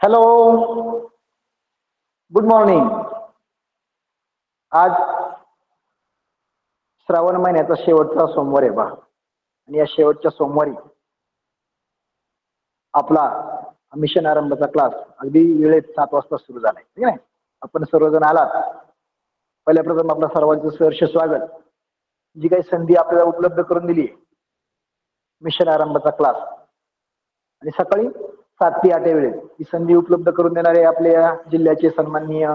Hello, good morning. आज श्रावण महिन्याचा शेवटचा सोमवार आहे बा, आणि या शेवटच्या सोमवारी आपला मिशन आरंभचा क्लास अगदी वेळेत 7 वाजता सुरू झालाय, ठीक आहे. आपण सर्वजण आलात. पहिल्या प्रथम आपल्या सर्वांचं सहर्ष स्वागत. जी काही संधी आपल्याला उपलब्ध करून दिली मिशन आरंभचा क्लास, आणि सकाळी 7 ते 8 या वेळेत ही संधी उपलब्ध करून देणारे आपल्या जिल्ह्याचे सन्माननीय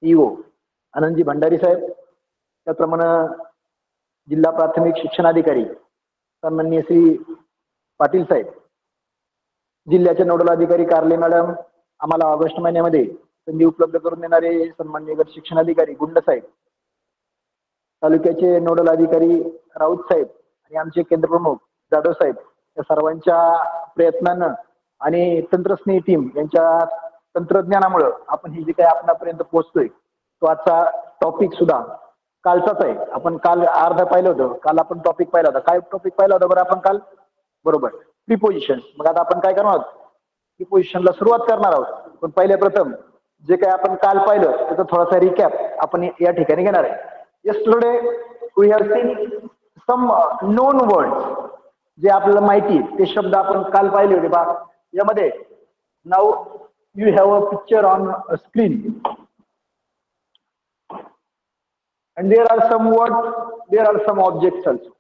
ईओ आनंदजी भंडारी साहेब, त्याप्रमाणे जिल्हा प्राथमिक शिक्षणाधिकारी सन्माननीय श्री पाटील साहेब, जिल्ह्याचे नोडल अधिकारी कारले मॅडम, आम्हाला ऑगस्ट महिन्यामध्ये संधी उपलब्ध करून देणारे सन्माननीय गट शिक्षणाधिकारी गुंड साहेब, तालुक्याचे नोडल अधिकारी राऊत साहेब, आणि आमचे केंद्र प्रमुख जाधव साहेब, या सर्वांच्या प्रयत्नानं आणि तंत्रस्नेही टीम यांच्या तंत्रज्ञानामुळे आपण ही जी काही आपणापर्यंत पोहोचतोय, तो आजचा टॉपिक सुद्धा कालचाच आहे. आपण काल अर्धा पाहिलं होतं. काल आपण टॉपिक पाहिला होता. काय टॉपिक पाहिला होता बरं आपण काल? बरोबर, प्रिपोजिशन. मग आता आपण काय करणार आहोत? प्रिपोजिशनला सुरुवात करणार आहोत. पण पहिले प्रथम जे काही आपण काल पाहिलं त्याचा थोडासा रिकॅप आपण या ठिकाणी घेणार आहे. Yesterday we have seen some known words, जे आपल्याला माहिती ते शब्द आपण काल पाहिले होते बा. यामध्ये now you have a picture on screen, and there are some words, there are some objects also.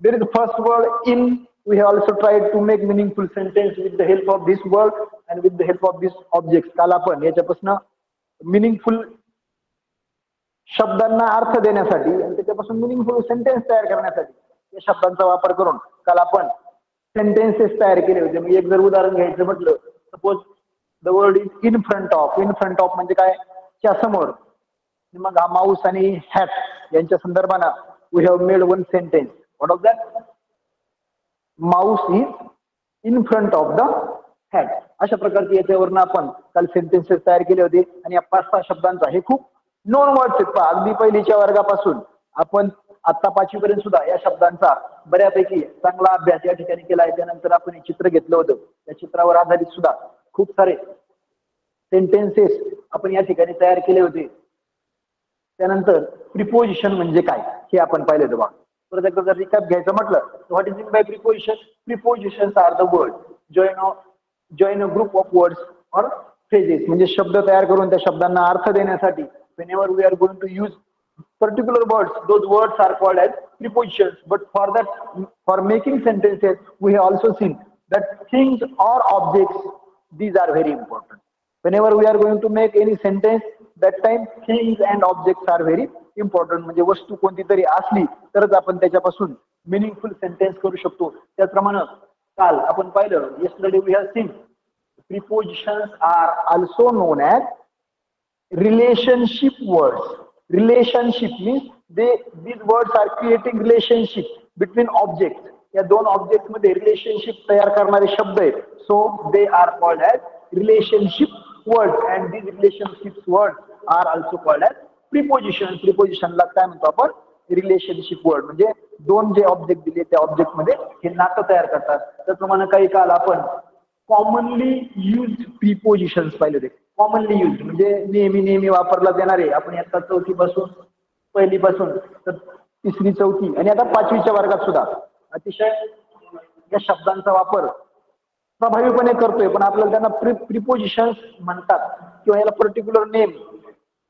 There is the first word in. We have also tried to make meaningful sentence with the help of this word and with the help of this objects. काल आपण याच्यापासून meaningful शब्दांना अर्थ देण्यासाठी आणि त्याच्यापासून meaningful sentence तयार करण्यासाठी या शब्दांचा वापर करून काल आपण सेंटेन्सेस तयार केले होते. मग एक जर उदाहरण घ्यायचं म्हटलं, suppose the word is in front of. In front of म्हणजे काय? च्या समोर. मग हा माऊस आणि हॅट यांच्या संदर्भानं we have made one sentence. What of that? Mouse is in front of the hat. अशा प्रकारचे याच्यावरनं आपण काल सेंटेन्सेस तयार केले होते. आणि या 5-6 शब्दांचा हे खूप नोन वर्ड्स आहेत पहा. अगदी पहिलीच्या वर्गापासून आपण आता 5वी पर्यंत सुद्धा या शब्दांचा बऱ्यापैकी चांगला अभ्यास या ठिकाणी केला आहे. त्यानंतर आपण हे चित्र घेतलं होतं. त्या चित्रावर आधारित सुद्धा खूप सारे सेंटेन्सेस आपण या ठिकाणी तयार केले होते. त्यानंतर प्रिपोजिशन म्हणजे काय हे आपण पाहिलं होतं बा. परत एकदा जर रिकॅप घ्यायचं म्हटलं, what is mean by preposition? Prepositions are the word join a group of words और फ्रेजेस. म्हणजे शब्द तयार करून त्या शब्दांना अर्थ देण्यासाठी whenever we are going to use particular words, those words are called as prepositions. But for that, for making sentences, we have also seen that things or objects, these are very important. Whenever we are going to make any sentence, that time things and objects are very important. म्हणजे वस्तू कोणती तरी असली तरच आपण त्याच्यापासून meaningful sentence करू शकतो. त्याचप्रमाणे काल आपण पाहिलं, yesterday we have seen prepositions are also known as relationship words. Relationship means these words are creating relationship between objects. या दोन ऑब्जेक्ट मध्ये रिलेशनशिप तयार करणारे शब्द आहेत. So they are called as relationship words, and these relationship words are also called as prepositions. प्रिपोजिशनला काय म्हणतो आपण? Relationship word. म्हणजे दोन जे ऑब्जेक्ट दिले त्या ऑब्जेक्ट मध्ये हे नातं तयार करतात. त्याप्रमाणे काही काल आपण कॉमनली युज्ड प्रिपोजिशन्स पाहिले होते. कॉमनली युज्ड म्हणजे नेहमी वापरला जाणारे. आपण आता 4थी पासून, पहिली पासून तर 3री 4थी आणि आता 5वीच्या वर्गात सुद्धा अतिशय या शब्दांचा वापर प्रभावीपणे करतोय. पण आपल्याला त्यांना प्रिपोजिशन्स म्हणतात किंवा याला particular name,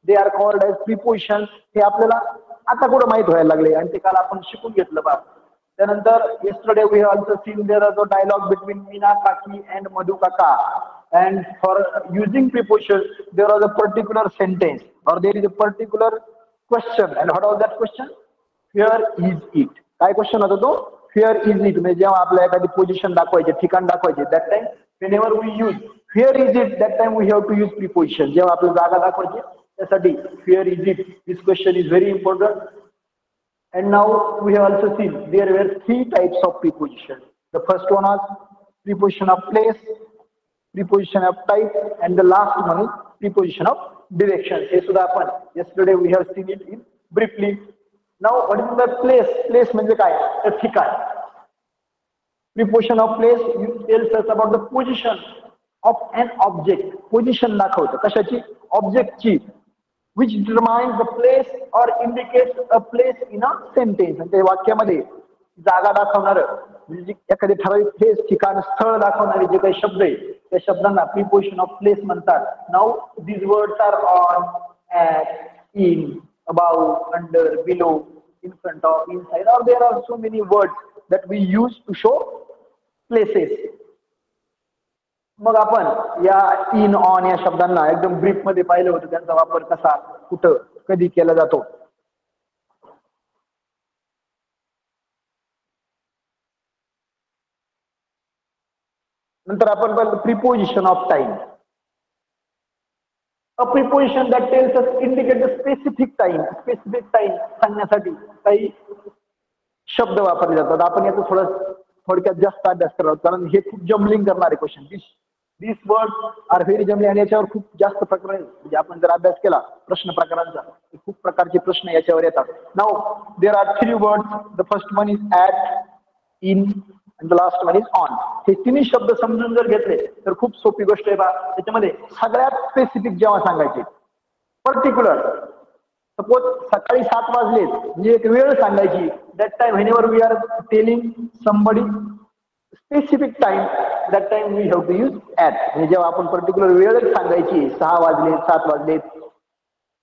they are called as prepositions, हे आपल्याला आता कुठं माहित व्हायला लागले आणि ते काल आपण शिकून घेतलं बा. त्यानंतर yesterday we have also seen there was a dialogue between Meena Kaki and Madhu Kaka, and for using prepositions there was a particular sentence or there is a particular question, and what was that question? Here is it. काय question होता तो? Here is it. म्हणजे जेव्हा आपल्याला एखादी position दाखवायची, ठिकाण दाखवायचे, that time whenever we use here is it, that time we have to use preposition. जेव्हा आपल्याला जागा दाखवायची त्यासाठी here is it, this question is very important. And now we have also seen there were 3 types of preposition. The first one was preposition of place, preposition of type, and the last one is preposition of direction. हे सुद्धा आपण yesterday we have seen it in briefly. Now what is the place? Place म्हणजे काय? तर ठिकाण. Preposition of place tells us about the position of an object, position दाखवतं कशाची, ऑब्जेक्टची, which determines the place or indicates a place in a sentence. आणि त्या वाक्यामध्ये जागा दाखवणार म्हणजे एखादी ठराविक प्लेस, ठिकाण, स्थळ दाखवणारे जे काही शब्द आहे त्या शब्दांना प्रिपोजिशन ऑफ प्लेस म्हणतात. Now these words are on, at, in, above, under, below, in front of, inside, or there are so many words that we use to show places. मग आपण या इन, ऑन या शब्दांना एकदम brief मध्ये पाहिलं होतं, त्यांचा वापर कसा, कुठं, कधी केला जातो. नंतर आपण पाहिलं preposition of time. A preposition that tells us, indicate the specific time. Specific time सांगण्यासाठी काही शब्द वापरले जातात. आपण याचा थोडक्यात जास्त अभ्यास करावा, कारण हे खूप जम्बलिंग करणारे question. These words are very jumbling आणि याच्यावर खूप जास्त प्रकार आहेत. म्हणजे आपण जर अभ्यास केला प्रश्न प्रकारांचा, खूप प्रकारचे प्रश्न याच्यावर येतात. Now there are 3 words. The first one is at, in आणि the last one is on. हे तिन्ही शब्द समजून जर घेतले तर खूप सोपी गोष्ट आहे बा. त्याच्यामध्ये सगळ्यात स्पेसिफिक जेव्हा सांगायचे, पर्टिक्युलर, सपोज सकाळी 7 वाजले म्हणजे एक वेळ सांगायची. That time whenever we are telling somebody specific time, that time we have to use at. म्हणजे जेव्हा आपण पर्टिक्युलर वेळच सांगायची, 6 वाजले, 7 वाजले,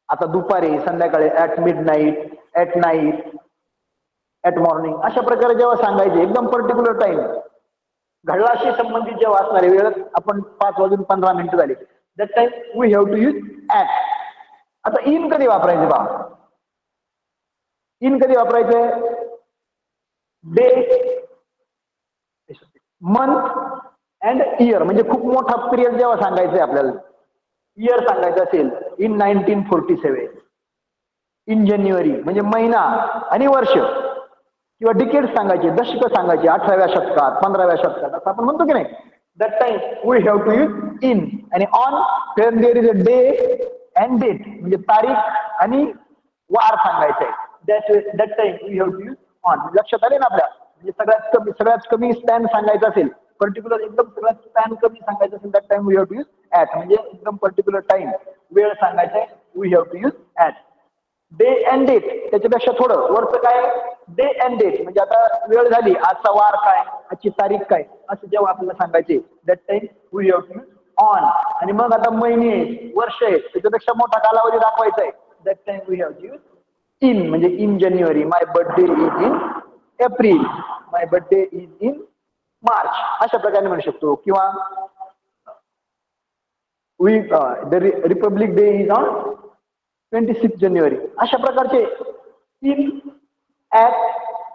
आता दुपारी, संध्याकाळी, at midnight, at night, at morning, अशा प्रकारे जेव्हा सांगायचे एकदम पर्टिक्युलर टाइम, घड्याळाशी संबंधित जेव्हा असणारे वेळ, आपण 5:15 झाले, that time we have to use at. आता इन कधी वापरायचे बा, इन कधी वापरायचे, डे, मंथ अँड इयर. म्हणजे खूप मोठा पिरियड जेव्हा सांगायचंय आपल्याला, इयर सांगायचं असेल, इन 1947, इन जानेवारी म्हणजे महिना आणि वर्ष, किंवा डिकेड सांगायचे, दशक सांगायचे, 18व्या शतकात, 15व्या शतकात, असं आपण म्हणतो की नाही. That time we have to use in. आणि on, when there is a day and date, म्हणजे तारीख आणि वार सांगायचंय, that time we have to use on. लक्षात आले ना आपल्या. म्हणजे सगळ्यात कमी स्पॅन सांगायचं असेल, पर्टिक्युलर एकदम सगळ्यात स्पॅन कमी सांगायचं असेल, that time we have to use at. म्हणजे एकदम पर्टिक्युलर टाइम, वेळ सांगायचा आहे, we have to use at. Day and date, त्याच्यापेक्षा थोडं वरचं काय, डे अँड डेट, म्हणजे आता वेळ झाली, आजचा वार काय, आजची तारीख काय, असं जेव्हा आपल्याला सांगायचे, that time we have to use on. आणि मग आता महिने, वर्ष आहे, त्याच्यापेक्षा मोठा कालावधी दाखवायचा आहे, that time we have to use in. म्हणजे in January, my birthday is in April, my birthday is in March, अशा प्रकारे म्हणू शकतो. किंवा the republic day is on 26 January. अशा प्रकारचे इन, ॲट,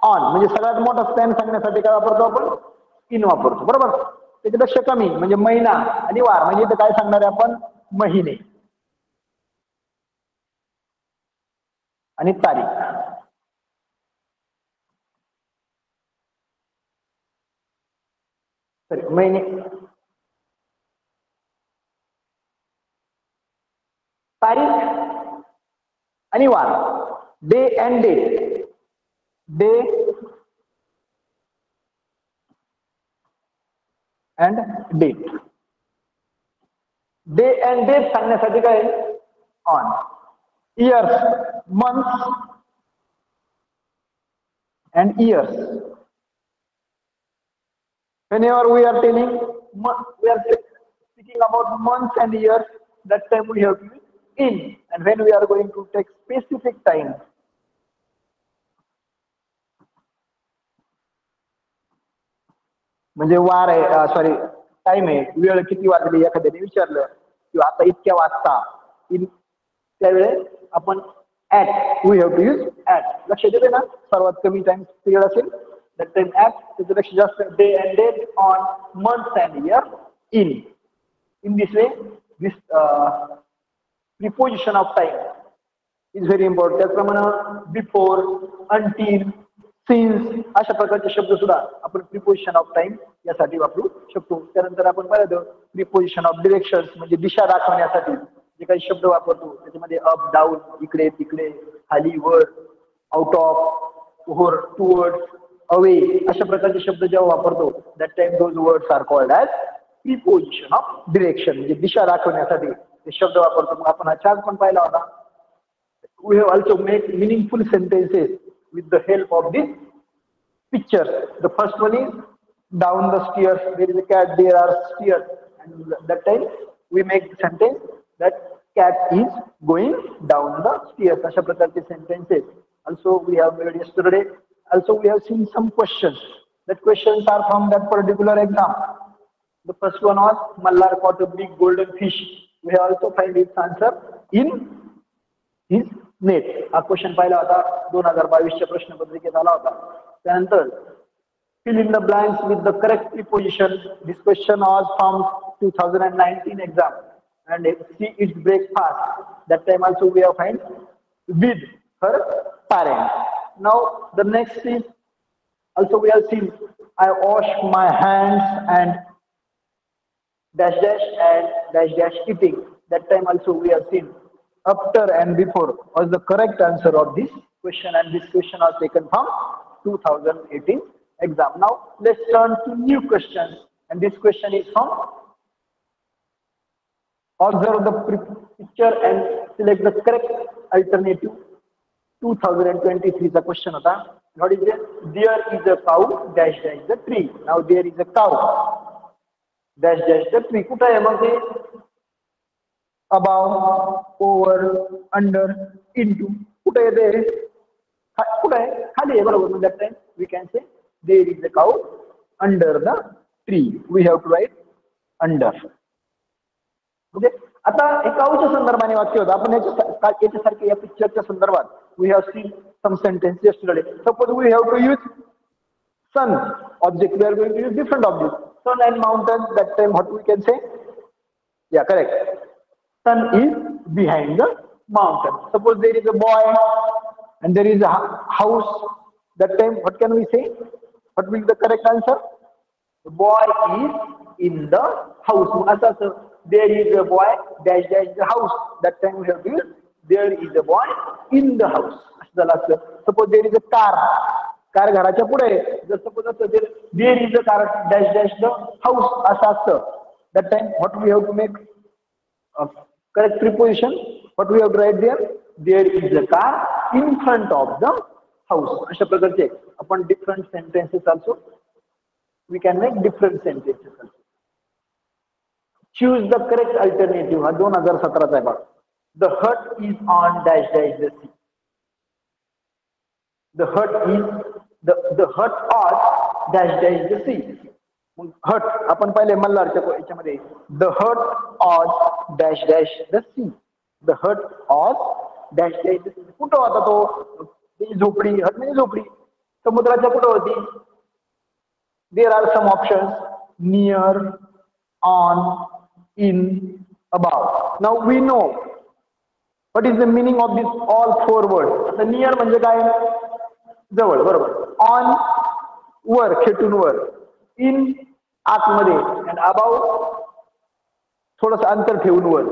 ऑन. म्हणजे सगळ्यात मोठा स्पॅन सांगण्यासाठी काय वापरतो आपण, इन वापरतो, बरोबर. त्याच्यापेक्षा कमी म्हणजे महिना आणि वार, म्हणजे इथं काय सांगणार आहे आपण, महिने आणि तारीख. महिने, तारीख आणि वार, day and date, day and date. Day and date सांगण्यासाठी काय, on. Years, months and years. Whenever we are telling, we are speaking about months and years, that time we have to use in. And when we are going to take specific time, म्हणजे वार आहे, sorry time आहे, वेळ किती वाजली एखाद्याने विचारलं, किंवा आता इतक्या वाजता, इन, त्यावेळेस आपण at, we have to use at. लक्षात येते ना, सर्वात कमी टाइम पिरियड असेल that time at, त्याच्यापेक्षा जास्त day and date, on, month and year, in. In this way, this preposition of time is very important. त्याचप्रमाणे before, until, since अशा प्रकारचे शब्द सुद्धा आपण प्रिपोजिशन ऑफ टाइम यासाठी वापरू शकतो. त्यानंतर आपण पाहिलं प्रिपोजिशन ऑफ डिरेक्शन्स, म्हणजे दिशा दाखवण्यासाठी जे काही शब्द वापरतो, त्याच्यामध्ये अप, डाऊन, इकडे तिकडे, खाली वर, out of, over, towards, away, अशा प्रकारचे शब्द जेव्हा वापरतो, that time those words are called as preposition of direction, म्हणजे दिशा दाखवण्यासाठी ते शब्द वापरतो. मग आपण हा चार्ट पण पाहिला होता. We have also made meaningful sentences with the help of this pictures. The first one is down the stairs. There is a cat. There are stairs, and that time we make the sentence that cat is going down the stairs. Asha prakarचे sentences. Also we have made yesterday. Also we have seen some questions. That questions are from that particular exam. The first one was Mallar caught a big golden fish. We have also find its answer in his net. हा question पाहिला होता 2022च्या प्रश्नपत्रिकेत आला होता. त्यानंतर fill in the blanks with the correct preposition. This question was from 2019 exam and see its breakfast. That time also we have find with her parents. Now the next is also we have seen I wash my hands and dash dash and dash dash eating. That time also we have seen after and before was the correct answer of this question, and this question was taken from 2018 exam. Now let's turn to new questions, and this question is from observe the picture and select the correct alternative. 2023 चा question होता. What is it? There is a cow dash dash the tree. Now there is a cow dash dash the tree. कुठे आहे मग ते? above, over, under, into. कुठे येते? कुठे आहे? खाली आहे बरोबर. मग that time we can say there is a cow under the tree. We have to write under. Okay. आता हे काऊच्या संदर्भाने वाक्य होतं. आपण याच्यासारखे या पिक्चरच्या संदर्भात we have seen some sentences yesterday. Suppose we have to use sun object. We are going to use different objects. Sun and mountain. That time what we can say? Yeah, correct. Sun is behind the mountain. Suppose there is a boy and there is a house. That time what can we say? What will be the correct answer? The boy is in the house. There is a boy dash dash the house. That time we have to use there is a boy in the house. Suppose there is a car. Car घराच्या पुढे. जर suppose असं there is a car dash dash the house असं असतं. That time what we have to make? Correct preposition. What we have to write there? There is a car in front of the house. अशा प्रकारचे आपण different sentences also we can make different sentences also. Choose the correct alternative. हा 2017 आहे बघा. The hut is on dash dash the sea. The hut is the hut on dash dash the sea. हट आपण पाहिले मल्हारच्या याच्यामध्ये the hut on dash dash the sea. The hut on dash dash the sea. कुठं होता तो? ती झोपडी. हट म्हणजे झोपडी. समुद्राच्या कुठं होती? There are some options. Near, on, in, above. Now we know what is the meaning of this all four word. आता नियर म्हणजे काय? जवळ, बरोबर. ऑन वर, खेटून वर. इन आतमध्ये, and above थोडंसं अंतर ठेवून वर.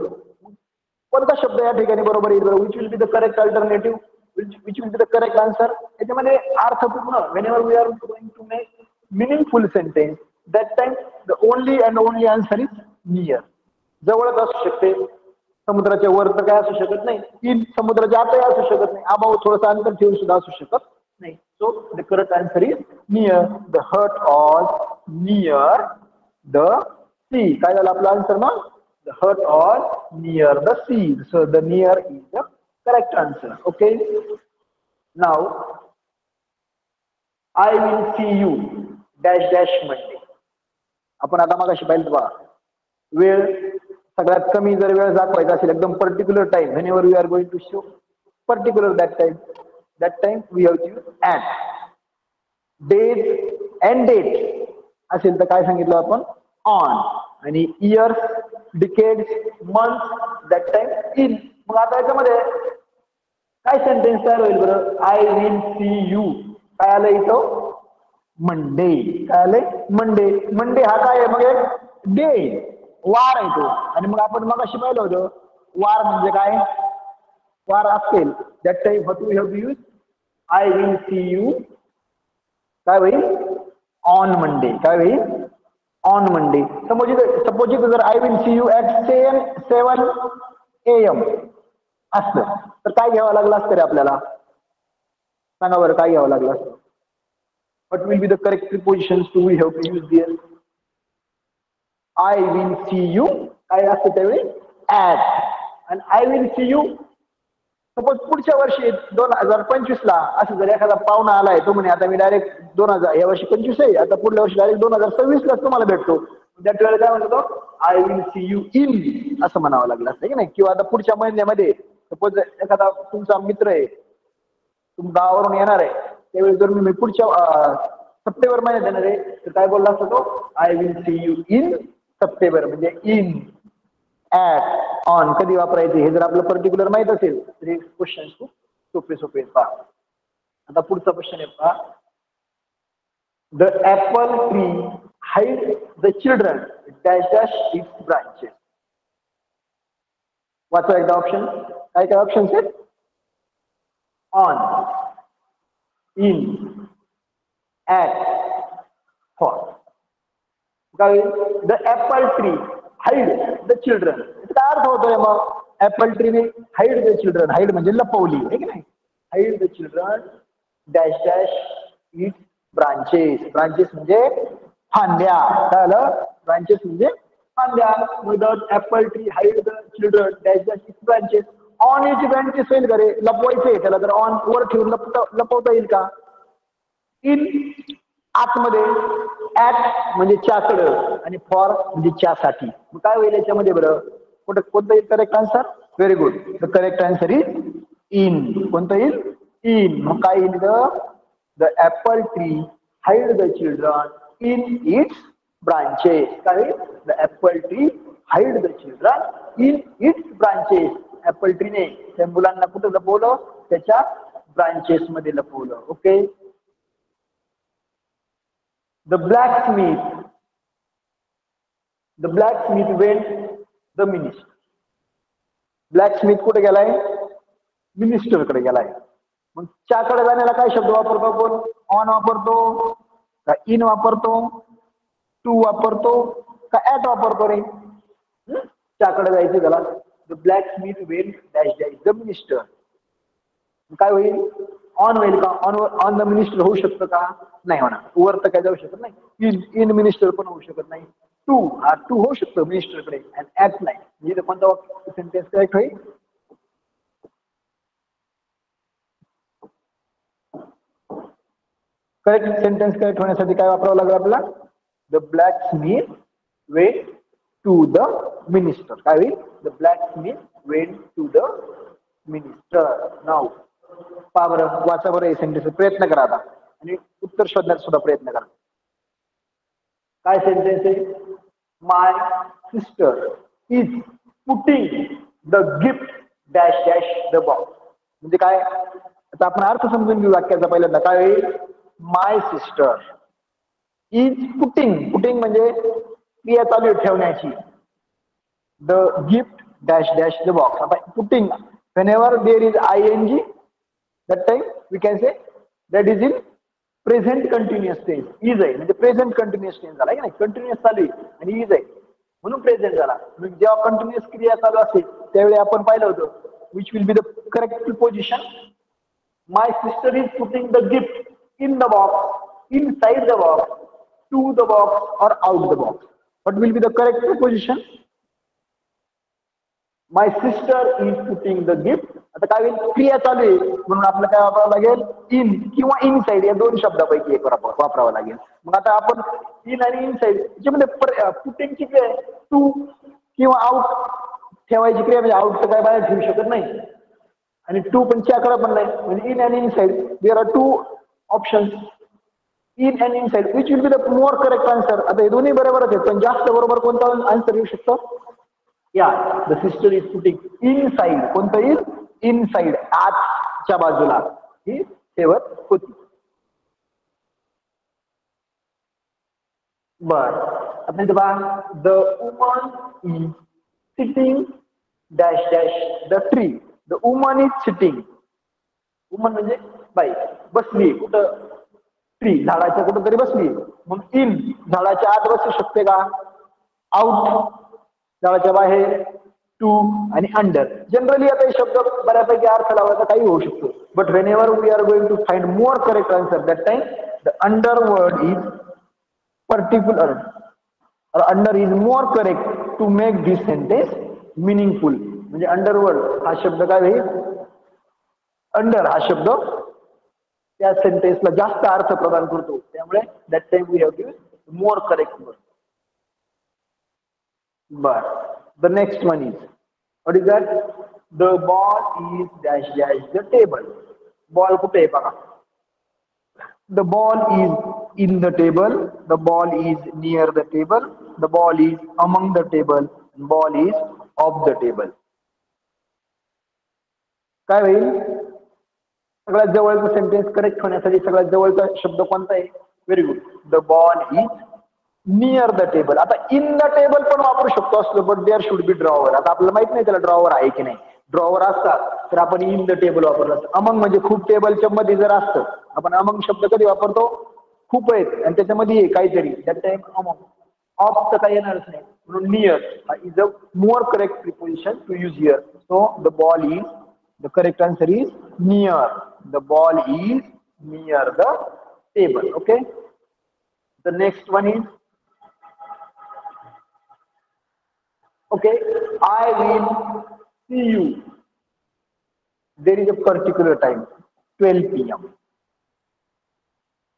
कोणता शब्द या ठिकाणी बरोबर येईल? which will be the correct alternative? which will be the correct answer? याच्यामध्ये अर्थपूर्ण. whenever we are going to make meaningful sentence, that time the only and only answer is near. जवळच असू शकते. समुद्राच्या वर तर काय असू शकत नाही. इन समुद्राच्या आतही असू शकत नाही. above थोडंसं अंतर ठेवून सुद्धा असू शकत नाही. So the correct answer is near. The hut was near the sea. काय झालं आपलं आन्सर ना? The hut was near the sea. So the near is the correct answer. Okay. Now I will see you dash dash Monday. आपण आता मगाशी पाहिलं बघा. वेळ सगळ्यात कमी जर वेळ दाखवायचा असेल एकदम particular time. whenever we are going to show particular that time we have to use and. days and date असेल तर काय सांगितलं आपण? on. आणि years, decades, months, that time in. मग आता याच्यामध्ये काय सेंटेन्स तयार होईल बरं? I will see you. काय आलं इथं? मंडे. काय आलंय? मंडे. मंडे हा काय आहे? मग एक डे, वार आहे तो. आणि मग आपण मगाशी पाहिलं होतं वार म्हणजे काय? वार असेल that time what we have to use? I will see you काय होईल? On Monday. काय होईल? On Monday. सपोज जर I will see you at 7 AM असतं तर काय घ्यावं लागलं असतं रे आपल्याला? सांगा बरं काय घ्यावं लागलं असतं? What will be the correct prepositions do we have to use there? I will see you काय असतं त्यावेळी? At. आणि I will see you suppose पुढच्या वर्षी 2025 ला असं जर एखादा पाहुणा आलाय तो म्हणे आता मी डायरेक्ट 2000 या वर्षी 25 आहे आता पुढल्या वर्षी डायरेक्ट 2026 ला तुम्हाला भेटतो त्या वेळेला काय म्हणतो I will see you in असं म्हणावं लागलं असतं की नाही. किंवा आता पुढच्या महिन्यामध्ये सपोज एखादा तुमचा मित्र आहे तुम्ही गावावरून येणार आहे त्यावेळी जर मी पुढच्या सप्टेंबर महिन्यात येणार आहे तर काय बोलला असतो तो I will see you in September म्हणजे इन ॲट ऑन कधी वापरायचे हे जर आपलं पर्टिक्युलर माहित असेल तर हे क्वेश्चन खूप सोपे सोपे आहेत पहा. आता पुढचा क्वेश्चन आहे पहा. The apple tree hide the children dash dash its branches. वाचा एकदा ऑप्शन. काय काय ऑप्शन्स आहेत? On, in, at, for. काय the apple tree hide the children काय अर्थ होतोय मग? ॲपल ट्रीने हाईड द चिल्ड्रन हाईड म्हणजे लपवली आहे की नाही. Hide the children dash dash its branches. Branches म्हणजे फांद्या. काय आलं? ब्रांचेस म्हणजे फांद्या. The apple tree hide the children dash dash its branches. On याची ब्रांचेस होईल का रे? लपवायचे त्याला तर ऑन वर ठेवून लपवता येईल का? इन आतमध्ये, ॲट म्हणजे च्याकडं आणि फॉर म्हणजे च्यासाठी. मग काय होईल याच्यामध्ये बरं? कोणतं येईल correct answer? Very good. The correct answer is in. कोणतं येईल? इन. मग काय येईल? The apple tree hide the children in its branches. काय होईल? The apple tree hide the children in its branches. Apple ट्रीने त्या मुलांना कुठं लपवलं? त्याच्या ब्रांचेस मध्ये लपवलं. Okay. The blacksmith went the minister. Blacksmith कुठे गेलाय? मिनिस्टर कडे गेलाय. मग च्याकडे जाण्याला काय शब्द वापरतो आपण? ऑन वापरतो का इन वापरतो? टू वापरतो का ॲट वापरतो रे? च्याकडे जायचं त्याला. The blacksmith went dash dash the minister. काय होईल? ऑन होईल का? ऑन द मिनिस्टर होऊ शकतं का? नाही होणार. वर तर काय जाऊ शकत नाही. इन मिनिस्टर पण होऊ शकत नाही. टू होऊ शकतं मिनिस्टर कडे आणि ॲट नाही. म्हणजे कोणता सेंटेन्स करेक्ट होईल? करेक्ट सेंटेन्स करेक्ट होण्यासाठी काय वापरावं लागेल आपल्याला? The blacksmith went to the minister. काय होईल? The blacksmith went to the minister. नाव पहा बरं. वाचा बरं हे सेंटेन्स. प्रयत्न करा आता आणि उत्तर शोधण्याचा सुद्धा प्रयत्न करा. काय सेंटेन्स आहे? My sister is putting the gift dash dash the box. म्हणजे काय? आता आपण अर्थ समजून घेऊ वाक्याचा पहिल्यांदा. काय होईल? माय सिस्टर इज पुटिंग म्हणजे क्रिया चालू ठेवण्याची. The gift dash dash the box. आता putting whenever there is ing that time we can say that is in present continuous tense. is आहे म्हणजे प्रेझेंट कंटिन्युअस टेन्स झाला की नाही. कंटिन्युअस चालू आहे आणि इज आहे म्हणून प्रेझेंट झाला. जेव्हा कंटिन्युअस क्रिया चालू असेल त्यावेळी आपण पाहिलं होतं which will be the correct preposition. My sister is putting the gift in the box, inside the box, to the box or out the box. What will be the correct preposition? My sister is putting the gift. आता काय होईल? क्रिया चालू आहे म्हणून आपल्याला काय वापरावं लागेल? इन किंवा इनसाइड या दोन शब्दापैकी एक वापरावं लागेल. मग आता आपण इन आणि इनसाइड याच्यामध्ये पुटिंगची क्रिया टू किंवा आउट ठेवायची क्रिया म्हणजे आउट तर काय बाहेर ठेवू शकत नाही आणि टू पण च्याकडे पण नाही. म्हणजे इन आणि inside there are to options. In and inside which will be the more correct answer. आता हे दोन्ही बरोबरच आहेत पण जास्त बरोबर कोणता आन्सर येऊ शकतो? या the sister is putting inside. कोणतं येईल? इनसाइड आतच्या बाजूला ही ठेवत होती. बर. आता इथे पहा. The woman is sitting dash dash the tree. The woman is sitting. Woman म्हणजे बाई बसली कुठं? ट्री झाडाच्या कुठेतरी बसली, मग इन झाडाच्या आत बसू शकते का, आउट झाडाच्या बाहेर, टू आणि अंडर. जनरली आता हे शब्द बऱ्यापैकी अर्थ लावायचा काही होऊ शकतो, but whenever we are going to find more correct answer that time the under word is particular or under is more correct to make this sentence meaningful. म्हणजे अंडरवर्ड हा शब्द काय होईल, अंडर हा शब्द त्या सेंटेन्सला जास्त अर्थ प्रदान करतो, त्यामुळे that time we have to more correct word. बर, the next one is what is that, the ball is dash dash the table. Ball कुठे आहे बघा, the ball is in the table, the ball is near the table, the ball is among the table, and ball is off the table. काय होईल, सगळ्यात जवळचा sentence correct होण्यासाठी सगळ्यात जवळचा शब्द कोणता आहे, very good, the ball is near the table. आता इन द टेबल पण वापरू शकतो असलो, but there should be drawer. आता आपल्याला माहित नाही त्याला ड्रॉवर आहे की नाही, ड्रॉवर असतात तर आपण इन द टेबल वापरला. अमंग म्हणजे खूप टेबलच्या मध्ये जर असतं, आपण अमंग शब्द कधी वापरतो, खूप आहेत आणि त्याच्यामध्ये आहे काहीतरी, दॅट टाइम अमंग. ऑफ तर काही येणारच नाही, म्हणून near is a more correct preposition to use here. So the ball is, the correct answer is near, the ball is near the table. Okay, the next one is okay, I will see you. There is a particular time, 12 PM.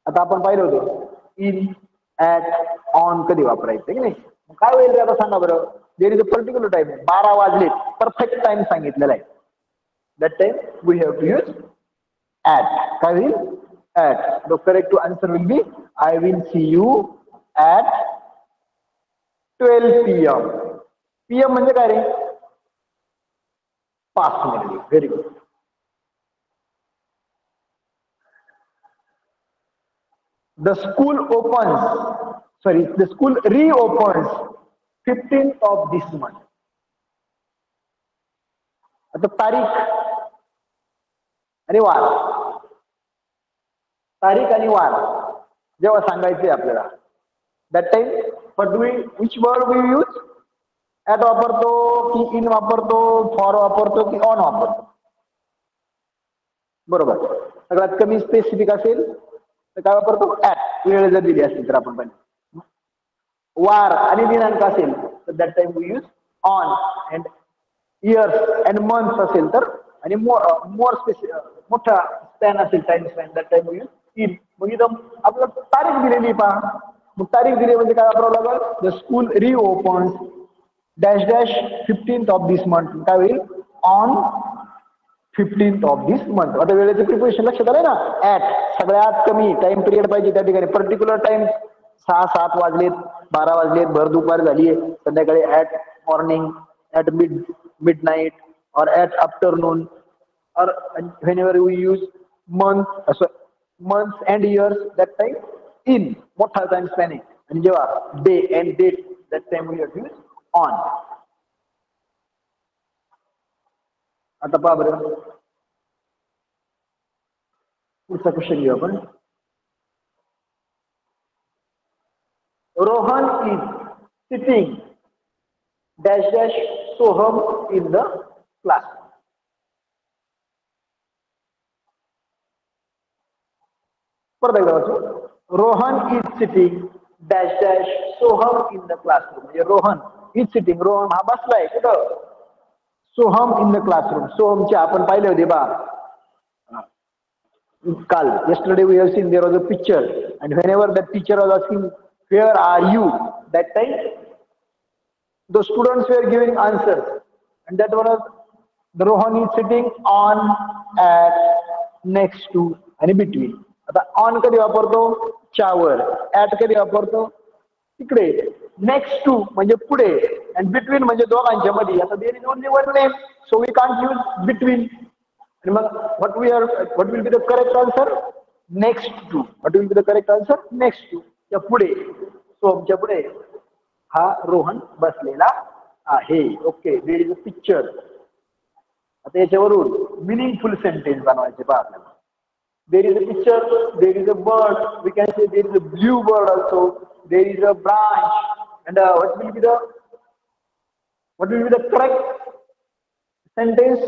आता आपण पाहिलं होतं in, at, on कधी वापरायचं की नाही. काय होईल आता सांगा बरं, there is a particular time, 12 वाजले, परफेक्ट टाइम सांगितलेला आहे, that time we have to use at. काय होईल, at. The correct answer will be I will see you at 12 PM. PM म्हणजे काय रे, पास्ट मध्ये. Very good. The school opens, sorry, the school reopens 15th of this month. आता तारीख आणि वार, तारीख आणि वार जेव्हा सांगायचे आपल्याला, that time what do we, which word we use, at वापरतो की इन वापरतो, फॉर वापरतो की ऑन वापरतो. बरोबर, सगळ्यात कमी स्पेसिफिक असेल तर काय वापरतो, ऍट. वेळ जर दिली असेल तर आपण पण. वार आणि दिनांक असेल तर that time we use on. And years and months असेल तर, आणि मोर मोठा स्पॅन असेल, time span, that time we use in. मग इथं आपल्याला तारीख दिलेली पहा, मग तारीख दिली म्हणजे काय वापरावं लागेल, the school reopens dash dash 15th of this month. काय होईल, on 15th of this month. आता वेळेचं प्रिपोजिशन लक्षात आलं ना, ऍट. सगळ्यात कमी टाइम पिरियड पाहिजे त्या ठिकाणी, पर्टिक्युलर टाइम 6-7 वाजलेत, 12 वाजलेत, भर दुपार झालीये, संध्याकाळी at morning, at midnight, और ऍट आफ्टरनून, और व्हेनेवर वी यूज मंथ, असं months and years, that time in, मोठा टाइम स्पॅन आहे. आणि जेव्हा day and date, that time we use on. आता पहा बरं, पुढचा क्वेश्चन घेऊ आपण. Rohan is sitting dash dash Soham in the class. परत एकदा वाचू, Rohan is sitting dash dash Soham in the classroom. म्हणजे रोहन इज सिटिंग, रोहन हा बसलाय कुठं, सोहम इन द क्लासरूम. सोहमचे आपण पाहिले होते बा काल, yesterday we have seen there was a picture, and whenever that teacher was asking where are you, that time the students were giving answers, and that was the Rohan is sitting on, at, next to आणि between. आता on कधी वापरतो, च्यावर, at कधी वापरतो, तिकडे, next to म्हणजे पुढे, and between म्हणजे दोघांच्या मध्ये. आता there is only one name, so we can't use between. And what will be the correct answer, next to. What will be the correct answer, next to. त्या पुढे, सोमच्या पुढे हा रोहन बसलेला आहे. Okay, there is a picture. आता याच्यावरून meaningful sentence बनवायचे पहा आपल्याला. There is a picture, there is a bird, we can say there is a blue bird also, there is a branch, and what will be the correct sentence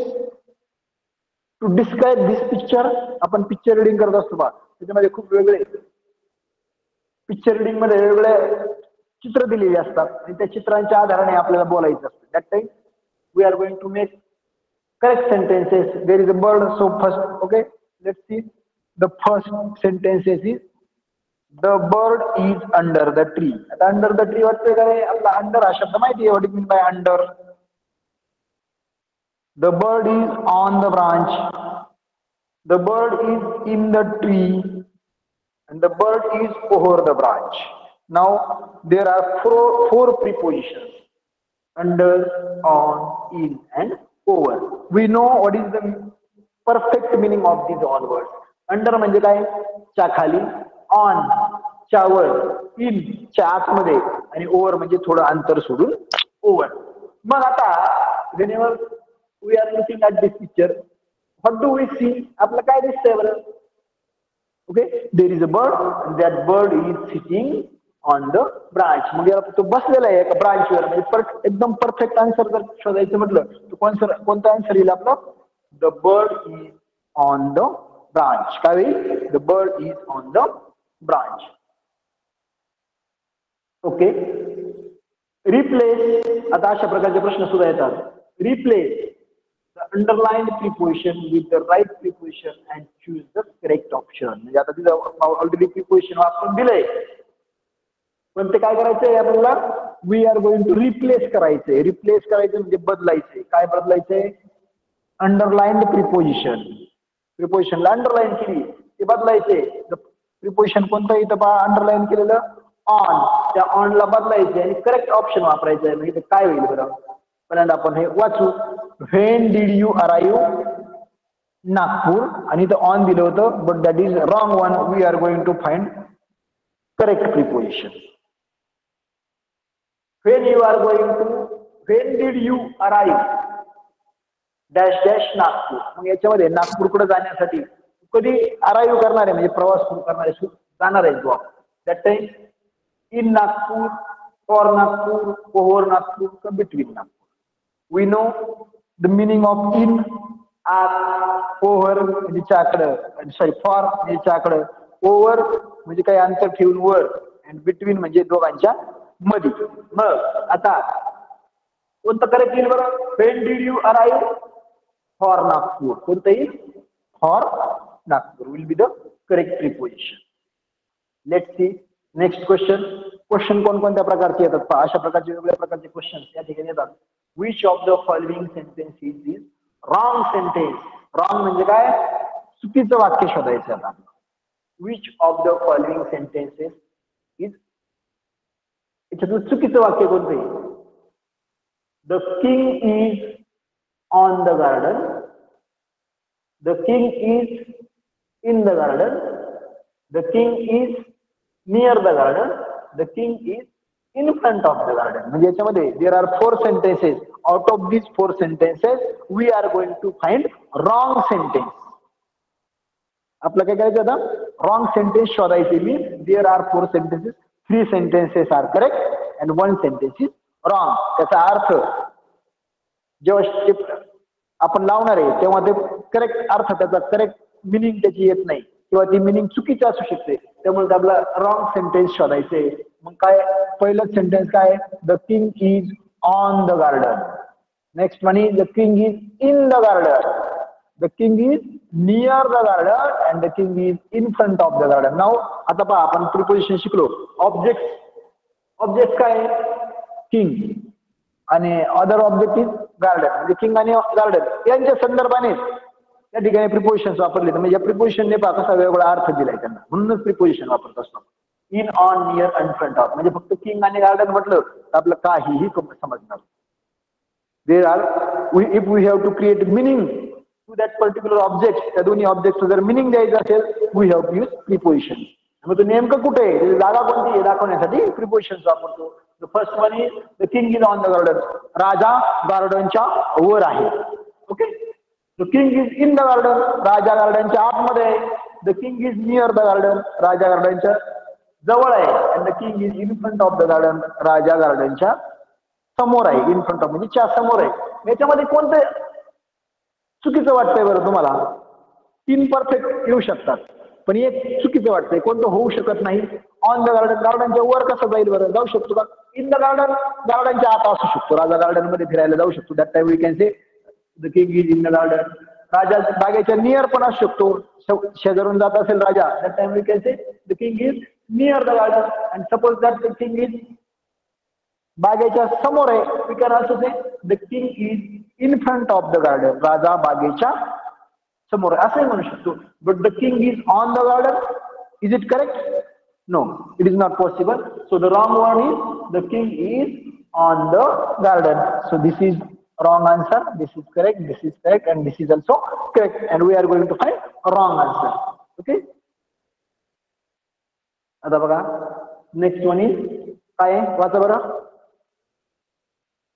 to describe this picture? आपण picture reading करत असतो बा, त्याच्यामध्ये खूप वेगळे picture reading मध्ये वेगवेगळे चित्र दिलेली असतात आणि त्या चित्रांच्या आधाराने आपल्याला बोलायचं असतं. That time we are going to make correct sentences. There is a bird, so first, okay, let's see. The first sentences is the bird is under the tree. आता under the tree वाटतंय का रे? आपला under हा शब्द माहिती आहे, what it mean by under? The bird is on the branch. The bird is in the tree. And the bird is over the branch. Now there are four prepositions: under, on, in, and over. We know what is the perfect meaning of these all words. Under म्हणजे काय? च्या खाली, on च्या वर, in च्या आतमध्ये, आणि over म्हणजे थोडं अंतर सोडून over. मग आता whenever we are looking at this picture, what do we see? आपलं काय दिसतंय बरं? Okay, there is a bird, and that bird is sitting on the branch. म्हणजे तो बसलेला आहे एका ब्रांच वर. म्हणजे एकदम परफेक्ट आन्सर जर शोधायचं म्हटलं तर कोणता आन्सर येईल आपला? The bird is on the branch. काय होईल? The bird is on the branch. Okay, replace. आता अशा प्रकारचे प्रश्न सुद्धा येतात. Replace the underlined preposition with the right preposition and choose the correct option. म्हणजे आता तिथं ऑलरेडी प्रिपोजिशन वापरून दिलंय, पण ते काय करायचंय आपल्याला? We are going to replace करायचंय. रिप्लेस करायचं म्हणजे बदलायचंय. काय बदलायचंय? Underlined preposition. प्रिपोजिशनला अंडरलाईन केली, ते बदलायचंय. प्रिपोजिशन कोणतं इथं पहा अंडरलाईन केलेलं? ऑन. त्या ऑनला बदलायचे आणि करेक्ट ऑप्शन वापरायचं आहे. म्हणजे काय होईल बरं? पहिल्यांदा आपण हे वाचू. When did you arrive? Nagpur. आणि इथं ऑन दिलं होतं, but that is wrong one. We are going to find correct preposition. When did you arrive? Dash dash Nagpur. मग याच्यामध्ये नागपूरकडे जाण्यासाठी कधी अराईव्ह करणार आहे, म्हणजे प्रवास सुरू करणार आहे, जाणार आहे जो. That time in Nagpur, for Nagpur, over Nagpur, का between Nagpur. We know the meaning of in, at, over म्हणजे च्याकडं, सॉरी फॉर म्हणजे च्याकडं, ओव्हर म्हणजे काही अंतर ठेवून वर, आणि बिटवीन म्हणजे दोघांच्या मध्ये. मग आता कोणतं करेक्ट येईल बरं? When did you arrive? For Nagpur. कोणतं येईल? For Nagpur will be the correct preposition. Let's see next question. Question कोणकोणत्या प्रकारचे येतात पहा. अशा प्रकारचे वेगवेगळ्या प्रकारचे क्वेश्चन या ठिकाणी येतात. Which of the following sentences is wrong sentence? Wrong म्हणजे काय? चुकीचं वाक्य शोधायचं आता. Which of the following sentences is, याच्यातलं चुकीचं वाक्य कोणतं आहे? The king is on the garden. The king is in the garden. The king is near the garden. The king is in front of the garden. म्हणजे याच्यामध्ये there are 4 sentences. Out of these 4 sentences we are going to find wrong sentence. आपलं काय करायचं आता? Wrong sentence शोधायचे. means there are 4 sentences. 3 sentences are correct and 1 sentence is wrong. त्याचा अर्थ जेव्हा आपण लावणार आहे तेव्हा ते करेक्ट अर्थ, त्याचा करेक्ट मिनिंग त्याची येत नाही, किंवा ती मिनिंग चुकीची असू शकते. त्यामुळे आपला रॉंग सेंटेन्स शोधायचे. मग काय? पहिलं सेंटेन्स काय? The king is on the garden. Next one is the king is in the garden. The king is near the garden and the king is in front of the garden. नाव आता पहा, आपण preposition शिकलो. Object काय? King, आणि other object is garden. म्हणजे king आणि garden यांच्या संदर्भाने या ठिकाणी प्रिपोजिशन वापरले. म्हणजे या प्रिपोजिशनने पहा कसा वेगवेगळा अर्थ दिलाय त्यांना, म्हणूनच प्रिपोजिशन वापरत असतो. In, on, near and front of. म्हणजे फक्त किंग आणि गार्डन म्हटलं तर आपलं काहीही समजणार. There are, if we have to create meaning to that particular object, त्या दोन्ही ऑब्जेक्ट जर मिनिंग द्यायचं असेल, we have to use preposition. मग तो नेमकं कुठे आहे, जागा कोणती आहे दाखवण्यासाठी प्रिपोजिशन वापरतो. The first one is the king is on the garden. राजा गार्डनच्या वर आहे. Okay. The king is in the garden. राजा गार्डनच्या आतमध्ये आहे. The king is near the garden, राजा गार्डनच्या जवळ आहे. And the king is in front of the garden, राजा गार्डनच्या समोर आहे. इन फ्रंट ऑफ म्हणजे च्या समोर आहे. याच्यामध्ये कोणतं चुकीचं वाटतंय बरं तुम्हाला? 3 परफेक्ट येऊ शकतात, पण एक चुकीचं वाटतंय. कोणतं होऊ शकत नाही? ऑन द गार्डन, गार्डनच्या वर कसं जाईल बरं? जाऊ शकतो का? इन द गार्डन, गार्डनच्या आत असू शकतो. राजा गार्डन मध्ये फिरायला जाऊ शकतो. That time we can say the king is in the garden. राजा बागेच्या नियर पण असू शकतो. शेजारून जात असेल राजा, that time we can say the king is near the garden. And suppose that the king is बागेच्या समोर आहे, we can also say the king is in front of the garden. राजा बागेच्या समोर असंही म्हणू शकतो. But the king is on the garden, is it correct? No, it is not possible. So the wrong one is the king is on the garden. So this is wrong answer, this is correct, this is correct, and this is also correct, and we are going to find a wrong answer. Okay, आता बघा next one is काय आहे? वाचा बरं.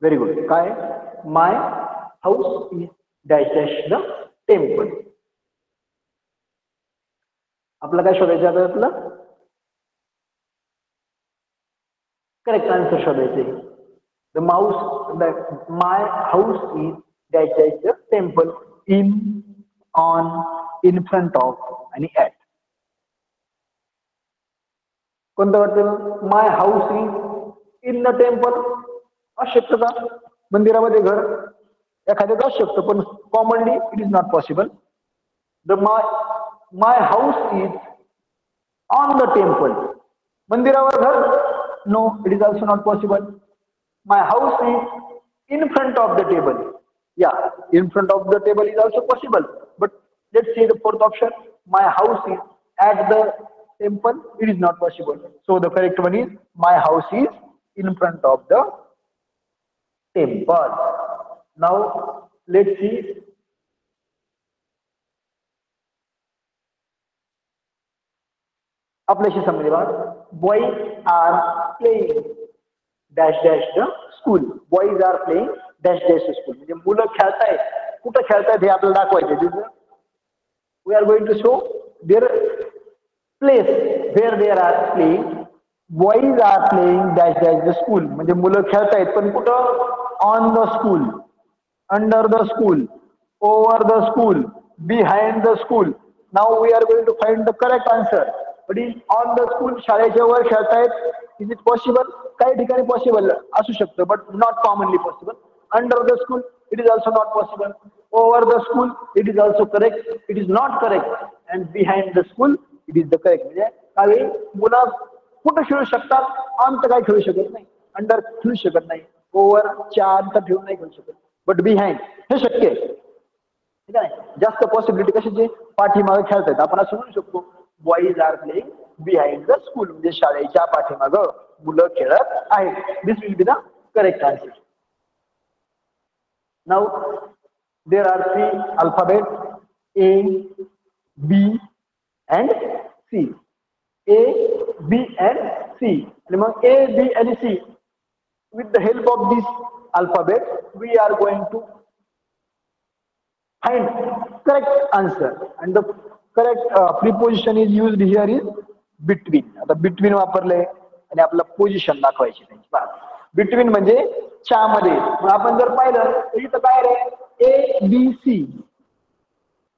Very good. काय? My house is dash dash the temple. आपलं काय शोधायचं आता? आपलं करेक्ट आन्सर शोधायचे. The my house is dash dash the temple, in, on, in front of आणि at. कोणतं वाटतं? My house is in the temple असू शकतं का? मंदिरामध्ये घर एखाद्याचं असू शकतं, पण commonly it is not possible. The my house is on the temple, मंदिरावर घर? No, it is also not possible. My house is in front of the table. Yeah, in front of the table is also possible. But let's say the fourth option. My house is at the temple. It is not possible. So the correct one is my house is in front of the temple. Now let's see. आपल्याशी संबंधित boys are playing dash dash the school. Boys are playing dash dash the school. म्हणजे मुलं खेळतायत. कुठं खेळतायत हे आपल्याला दाखवायचं. We are going to show their place where they are playing. Boys are playing dash dash the school. म्हणजे मुलं खेळतायत, पण कुठं? On the school, under the school, over the school, behind the school. Now we are going to find the correct answer. But is on the school, शाळेच्या वर खेळतायत. Is it possible? काही ठिकाणी possible असू शकतं, but not commonly possible. Under the school, it is also not possible. Over the school, it is also correct, it is not correct. And behind the school, it is the correct. म्हणजे काही मुलं कुठं खेळू शकतात? अंत काय खेळू शकत नाही, अंडर खेळू शकत नाही, ओव्हर च्या अंत ठेवून नाही खेळू शकत, बट बिहाइंड हे शक्य आहे. ठीक आहे. जास्त पॉसिबिलिटी कशाची? पाठीमागे खेळतायत. आपण असं म्हणू शकतो boys are playing behind the school, म्हणजे शाळेच्या पाठीमागं मुलं खेळत आहेत. This will be the correct answer. Now there are 3 alphabet A, B and C. A, B and C. आणि मग A, B आणि C. With the help of this alphabet, we are going to find correct answer. And the correct preposition is used here is between. आता between वापरले आणि आपला position दाखवायची त्यांची. Between म्हणजे च्या मध्ये. मग आपण जर पाहिलं तर इथं काय रे? A, B, C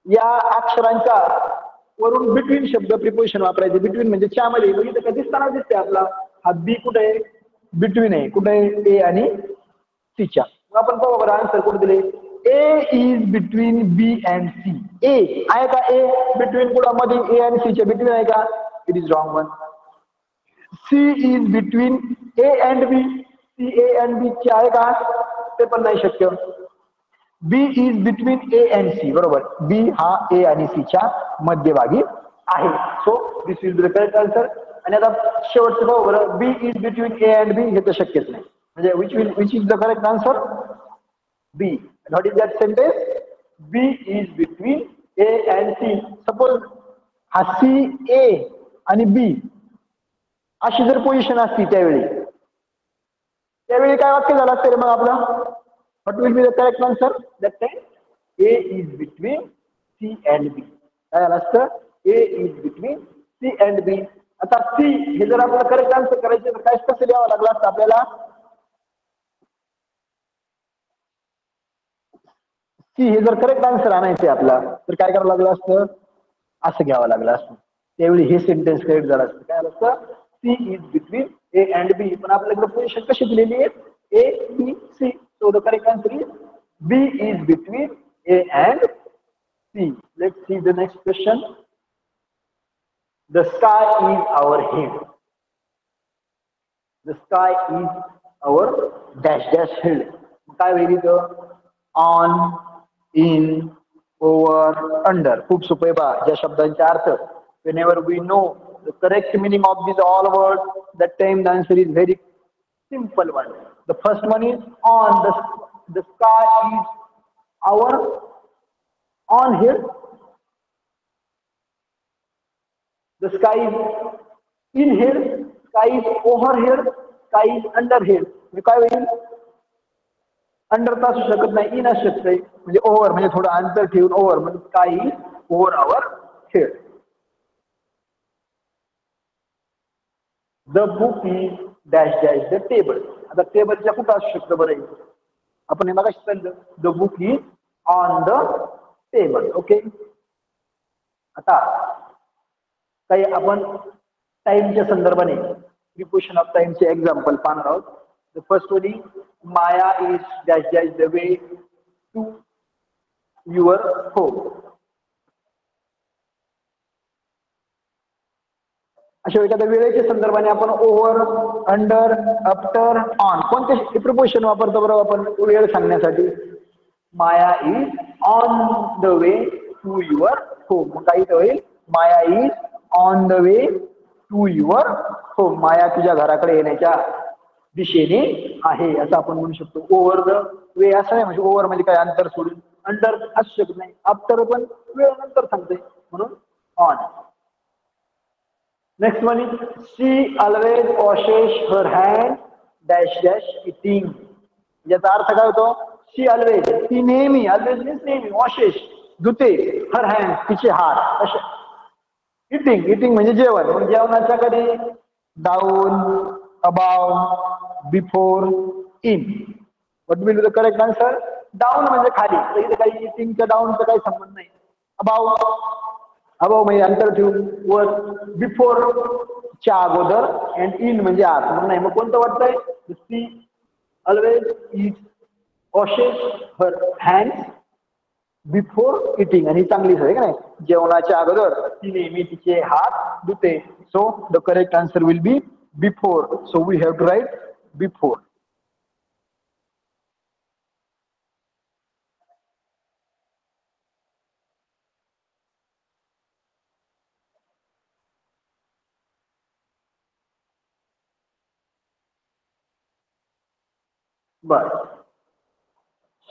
या अक्षरांच्या वरून बिटवीन शब्द प्रिपोजिशन वापरायचे. बिटवीन म्हणजे च्या मध्ये. मग इथं काय दिसताना दिसते आपला हा बी कुठे आहे? बिटवीन आहे. कुठे आहे? ए आणि सी च्या. मग आपण पाहू बरं आन्सर कुठे दिले. A is between B and C. A आहे का? ए बिटवीन कुठं मध्ये? ए आणि सी च्या बिटवीन आहे का? It is wrong one. C is between A and B. C A and B ची आहे का? ते पण नाही शक्य. B is between A and C. बरोबर, बी हा ए आणि सी च्या मध्यभागी आहे. So this will be the correct answer. आणि आता शेवटचं पाहू बरं. B is between A and B हे तर शक्यच नाही. म्हणजे which is the correct answer? B. What is that sentence? B is between A and C. Suppose हा सी, ए आणि बी अशी जर पोझिशन असती त्यावेळी काय वाक्य झालं असतं रे मग आपलं? What will be the correct answer? That time A is between C and B. काय झालं असतं? A is between C and B. आता C हे जर आपल्याला करेक्ट आन्सर करायचे तर काय कसं लिहावं लागलं असतं आपल्याला? C हे जर करेक्ट आन्सर आणायचे आपला तर काय करावं लागलं असतं? असं घ्यावं लागलं असतं. त्यावेळी हे सेंटेन्स करेक्ट झालं असतं. काय असतं? C is between A and B. पण आपल्याकडे पोझिशन कशी दिलेली आहे? A, B, C. So the correct answer is B is between A and C. Let's see the next question. The sky is our head. The sky is our dash dash head. काय होईल इथं? On, in, over, under. खूप सोपे बा ज्या शब्दांचे अर्थ. Whenever we know the correct meaning of these all words, that time the answer is very simple one. The first one is on. The sky is our on here. The sky is in here. Sky is over here. Sky is under here. म्हणजे काय होईल? Under तर असू शकत नाही, in असू शकते. म्हणजे ओव्हर म्हणजे थोडं अंतर ठेवून ओव्हर म्हणजे sky is over our head. The book is dash dash the table. आता टेबलच्या कुठं असू शकतं बरं? आपण हे मग सांगितलं the book is on the table. Okay. आता काही आपण टाइमच्या संदर्भाने प्रिपोजिशन ऑफ टाइमचे एक्झाम्पल पाहणार आहोत. The first one is Maya is dash dash the way to your home. अशा एखाद्या वेळेच्या संदर्भाने आपण ओव्हर, अंडर, आफ्टर, ऑन कोणते प्रिपोजिशन वापरतो बरोबर आपण वेळ सांगण्यासाठी? Maya is on the way to your home. काही होईल Maya is on the way to your home. Maya तुझ्या घराकडे येण्याच्या दिशेने आहे असं आपण म्हणू शकतो. ओव्हर द वे असं नाही म्हणजे ओव्हर म्हणजे काय अंतर सोडून. अंडर असू शकत नाही. आफ्टर पण वेळ नंतर सांगते म्हणून on. Next one is she always washes her hand dash dash eating. याचा अर्थ काय होतो? शी ऑलवेज ती नेहमी, ऑलवेज मीन्स नेहमी, वॉशेस धुते, हर हँड तिचे हात अशा. इटिंग, इटिंग म्हणजे जेवण. मग जेवणाच्या कधी? Down, above, before, in. What will the correct answer? Down म्हणजे खाली. तर इथे काही इटिंगच्या डाऊनचा काही संबंध नाही. अबाव, अबाव म्हणजे अंतर ठेवून वर. बिफोर च्या अगोदर. अँड इन म्हणजे आत. मग नाही मग कोणतं वाटतंय? She always is washes her hands before eating. आणि चांगली सवय का नाही? जेवणाच्या अगोदर ती नेहमी तिचे हात धुते. So the correct answer will be before. So we have to write before. बर.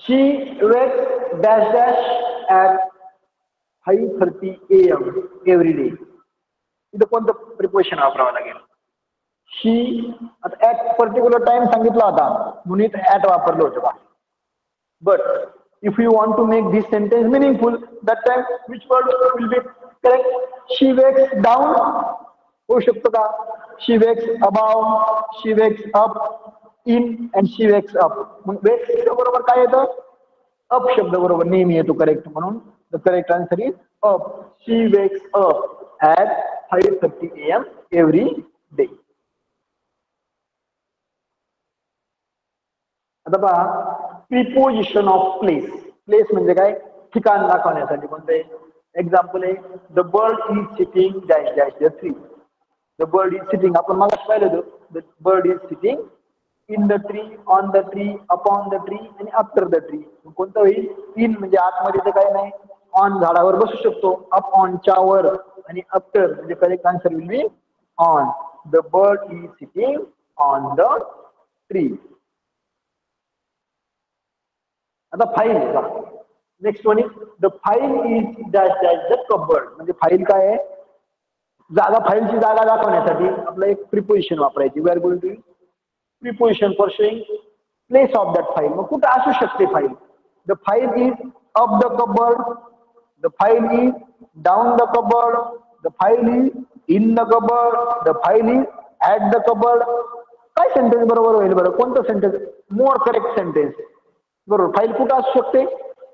She wakes dash dash at 5:30 AM every day. इथं कोणतं प्रिपोजिशन वापरावं लागेल? शी आता ऍट पर्टिक्युलर टाइम सांगितला होता म्हणून इथं ऍट वापरलं होतं बा. But if you want to make this sentence meaningful that time which word will be correct? She wakes down होऊ शकतो का? She wakes above, she wakes up, in and she wakes up. मग wakes बरोबर काय येतं? Up शब्द बरोबर नेहमी येतो करेक्ट. म्हणून the correct answer is up. She wakes up at 5:30 AM every day. आता पहा प्रिपोजिशन ऑफ प्लेस. प्लेस म्हणजे काय? ठिकाण दाखवण्यासाठी कोणते? एक्झाम्पल आहे the bird is sitting dash dash the tree. The bird is sitting आपण मला पाहिलं होतं. The bird is sitting in the tree, on the tree, upon the tree आणि आफ्टर द ट्री. कोणतं होईल? इन म्हणजे आतमध्ये तर काय नाही. ऑन झाडावर बसू शकतो. अप ऑनच्या वर आणि आफ्टर म्हणजे correct answer will be on. The bird is sitting on the tree. आता फाईल आहे. Next one is the file is dash dash the cupboard. म्हणजे फाईल काय आहे? जागा, फाईलची जागा दाखवण्यासाठी आपलं एक प्रिपोजिशन वापरायची. We are going to preposition for showing place of that file. मग कुठं असू शकते file? The file is up the cupboard, the file is down the cupboard, the file is in the cupboard, the file is at the cupboard. काय sentence बरोबर होईल बरं? कोणतं sentence more correct sentence? बरोबर, फाईल कुठं असू शकते?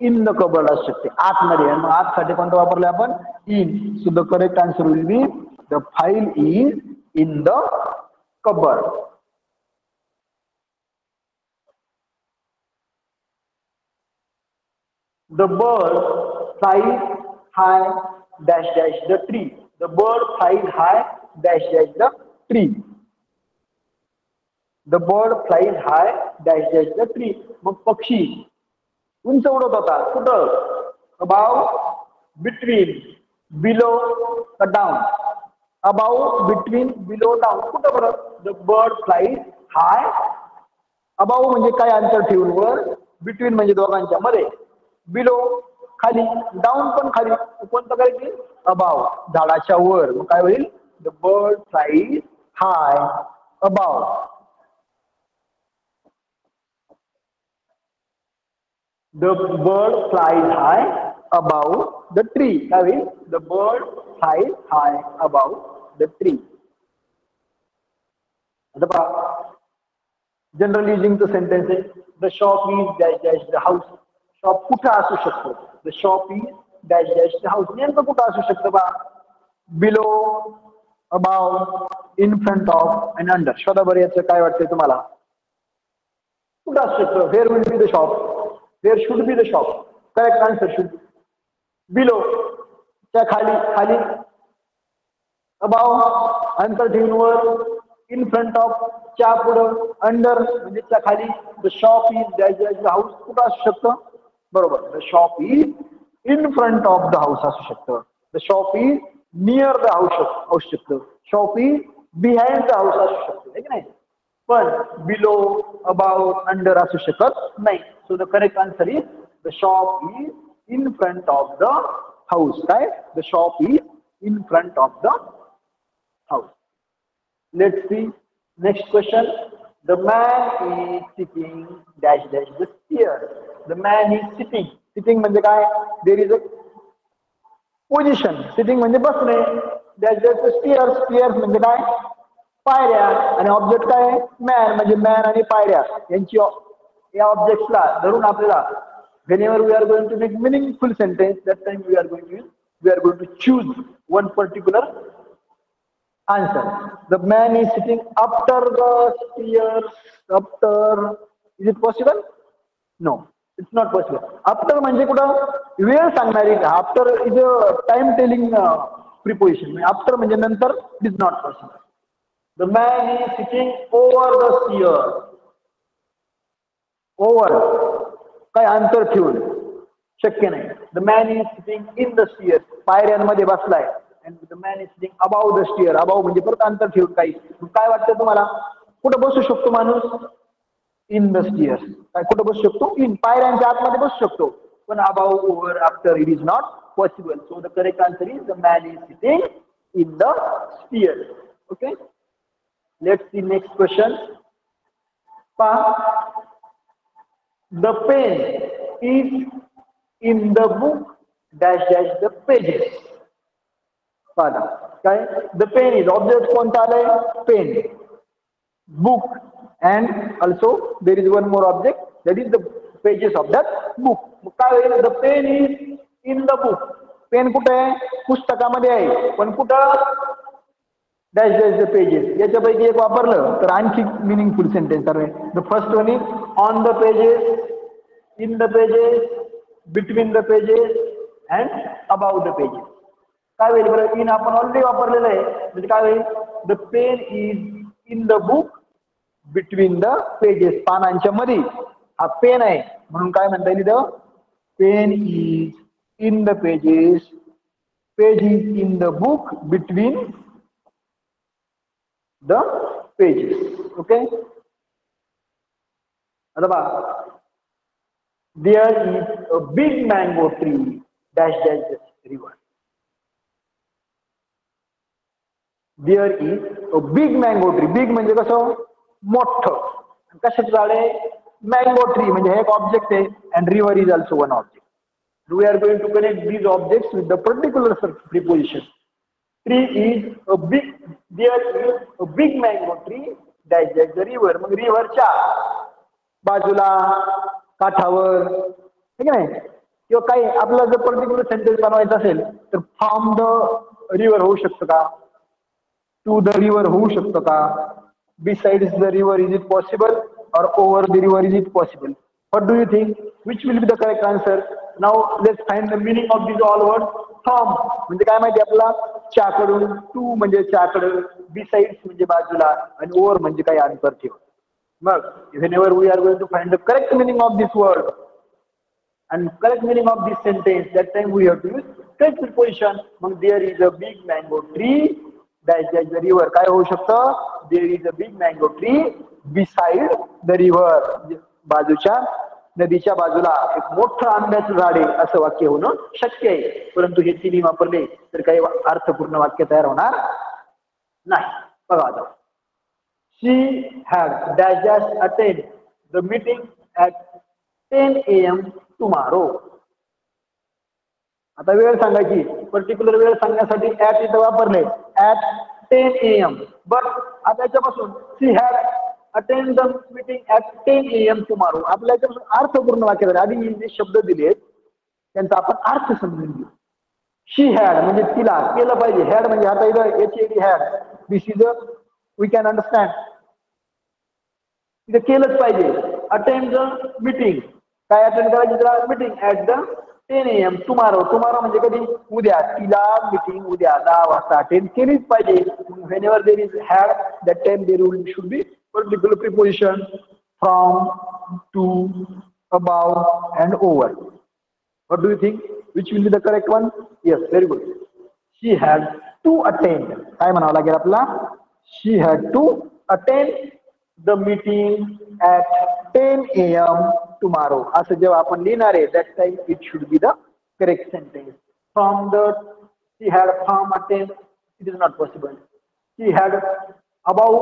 In the cupboard असू शकते, आतमध्ये. आणि मग आतसाठी कोणतं वापरले आपण? In. So the correct answer will be the file is in the cupboard. The bird flies high dash dash the tree. The bird flies high dash dash the tree. The bird flies high dash dash the tree. मग पक्षी उंच उडत होता. कुठं? Above, between, below, down. Above, between, below, down. कुठं बरं? The bird flies high. Above म्हणजे काय अंतर ठेवून वर, between म्हणजे दोघांच्या मध्ये, बिलो खाली, डाऊन पण खाली. कोणतं करायची? अबाव, झाडाच्या वर. मग काय होईल? The bird flies high above. The bird flies high above the tree. काय होईल? The bird flies high above the tree. आता पहा, जनरल युजिंग द सेंटेन्स आहे. The shop is dash dash the house. Shop कुठं असू शकतो? The shop is dash dash the house. नेमकं कुठं असू शकतं बा? Below, above, in front of and under. शोधा बरं याचं काय वाटतंय तुम्हाला? कुठं असू शकतं? Where will be the shop? Where should be the shop? Correct answer should below, त्या खाली, खाली. अबाव अंतर ठेवून वर, इन फ्रंट ऑफ च्या पुढं, अंडर म्हणजे त्या खाली. The shop is dash dash the house. कुठं असू शकतं? बरोबर, the shop is in front of the house असू शकतं. The shop is near the house असू शकतं. Shop is behind the house असू शकतं, आहे की नाही? पण बिलो, अबाव, अंडर असू शकत नाही. So the correct answer is the shop is in front of the house. काय? The shop is in front of the house. Let's see next question. The man is sitting dash dash the stairs. The man is sitting. Sitting म्हणजे काय? There is a position. Sitting म्हणजे बसणे. Dash dash the stairs. Stairs म्हणजे काय? पायऱ्या. आणि object काय? Man. म्हणजे मॅन आणि पायऱ्या यांची या ऑब्जेक्ट्सला धरून आपल्याला whenever we are going to make meaningful sentence, that time we are going to choose one particular answer. The man is sitting after the stairs. After, is it possible? No, it's not possible. After म्हणजे कुठं? वेळ सांगणारी. After is a time telling preposition. After म्हणजे नंतर. It is not possible. The man is sitting over the stairs. Over काय अंतर ठेवून? शक्य नाही. The man is sitting in the stairs. पायऱ्यांमध्ये बसलाय. And the man is sitting above the stair. Above म्हणजे परत अंतर ठेवून काही. काय वाटतं तुम्हाला? कुठं बसू शकतो माणूस? In the stairs. काय कुठं बसू शकतो? इन पायऱ्यांच्या आतमध्ये बसू शकतो. पण above, over, after it is not possible. So the correct answer is the man is sitting in the stairs. Okay, let's see next question. पहा, the pen is in the book dash dash the pages. पाहा काय? The pen is object कोणता आलाय? Pen. Book and also there is one more object, that is the pages of that book. काय होईल? the pen is in the book. Pen कुठे आहे? पुस्तकामध्ये आहे. पण कुठं? Dash dash the pages. याच्यापैकी एक वापरलं तर आणखी मिनिंगफुल सेंटेन्स आहे. The first one is on the pages, in the pages, between the pages and about the pages. काय होईल बरं? इन आपण ऑलरेडी वापरलेलं आहे. म्हणजे काय होईल? The pen is in the book between the pages. पानांच्या मध्ये हा पेन आहे म्हणून काय म्हणता येईल? The pen is in the pages, page is in the book between the pages. Okay, आता बघा, there is a big mango tree dash dash the river. There is a big mango tree. Big म्हणजे कसं? मोठं. कशाचं झाड आहे? Mango tree म्हणजे हे एक ऑब्जेक्ट आहे. And river is also one object. We are going to connect these objects with the particular preposition. Tree is a big, there is a big mango tree dash dash the river. मग रिव्हरच्या बाजूला, काठावर, ठीक आहे किंवा काही आपला जर particular sentence बनवायचं असेल तर फ्रॉम द रिव्हर होऊ शकतं का, टू द रिव्हर होऊ शकतं का, besides the river is it possible or over the river is it possible. What do you think? Which will be the correct answer? Now let's find the meaning of these all words. From म्हणजे काय माहिती आपल्याला, च्याकडून, to म्हणजे च्याकडं, besides म्हणजे बाजूला आणि over म्हणजे काही अंतर ठेव. मग whenever we are going to find the correct meaning of this word and correct meaning of this sentence, that time we have to use correct preposition. मग there is a big mango tree dash dash the river. काय होऊ शकतं, there is a big mango tree beside the river. बाजूच्या नदीच्या बाजूला एक मोठं आंब्याचं झाड आहे असं वाक्य होणं शक्य आहे. परंतु हे तिन्ही वापरले तर काही अर्थपूर्ण वाक्य तयार होणार नाही. बघा आता, she had dash dash attend the meeting at 10 AM tomorrow. आता वेळ सांगायची, पर्टिक्युलर वेळ सांगण्यासाठी ऍट इथं वापरले, ऍट 10 AM. बट आता याच्यापासून she had attend the meeting at 10 AM tomorrow. आपल्या याच्यापासून अर्थपूर्ण वाक्य झाले. आधी जे शब्द दिलेत त्यांचा आपण अर्थ समजून घेऊ. शी हॅड म्हणजे तिला केलं पाहिजे, हॅड म्हणजे आता इथं HAD had, this is a we can understand, तिथे केलंच पाहिजे. अटेंड द मीटिंग, काय अटेंड करायची तिला, meeting at the 10 AM tomorrow. Tomorrow म्हणजे कधी, उद्या. तिला मीटिंग उद्या 10 वाजता अटेंड केलीच पाहिजे. whenever there is had, that time there should be particular preposition from, to, above and over. What do you think? Which will be the correct one? Yes, very good. She had to attend. काय म्हणावं लागेल आपला, she had to attend the meeting at 10 AM tomorrow. असं जेव्हा आपण लिहिणार आहे, that time it should be the correct sentence. From the, she had from attend, it is not possible. She had above,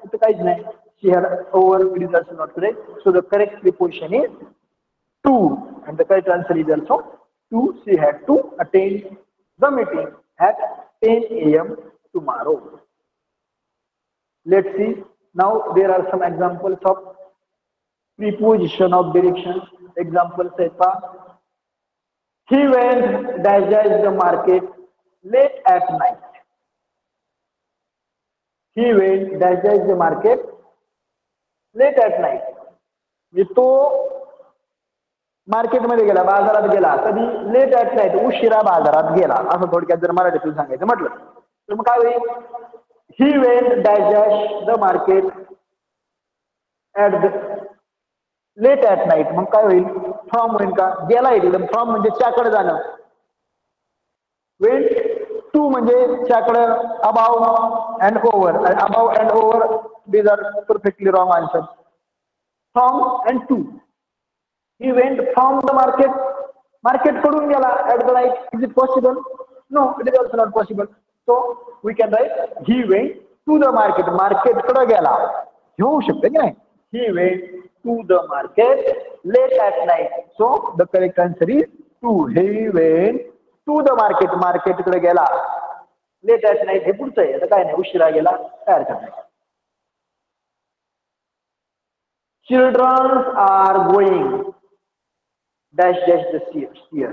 इथं काहीच नाही. She had over, it is also not correct. So the correct preposition is to, and the correct answer is also to. She had to attend the meeting at 10 AM tomorrow. Let's see. Now there are some examples of preposition of directions. Examples are, he went dash dash the market late at night. He went dash dash the market late at night. म्हणजे तो मार्केटमध्ये गेला, बाजारात गेला, कधी, late at night, उशिरा बाजारात गेला, असं थोडक्यात जर मराठीतून सांगायचं म्हटलं तर मग काय होईल, he went dash dash the market at the late at night. मग काय होईल, फ्रॉम होईल का, गेला एकदम. फ्रॉम म्हणजे च्याकडे जाणं, वेंट टू म्हणजे च्याकडे, above and over. Above and over these are perfectly wrong answer. From and to. He went from the market. Market कडून गेला at the night. Is it possible? No, it is also not possible. So we can write he went to the market. Market कडे गेला. हे होऊ शकते की नाही. He went to the market late at night. So the correct answer is two. He went to the market. Market कडे गेला. Late at night हे पुढचं आहे. आता काय नाही, उशिरा गेला, काय हरकत नाही. Children are going dash dash the steer.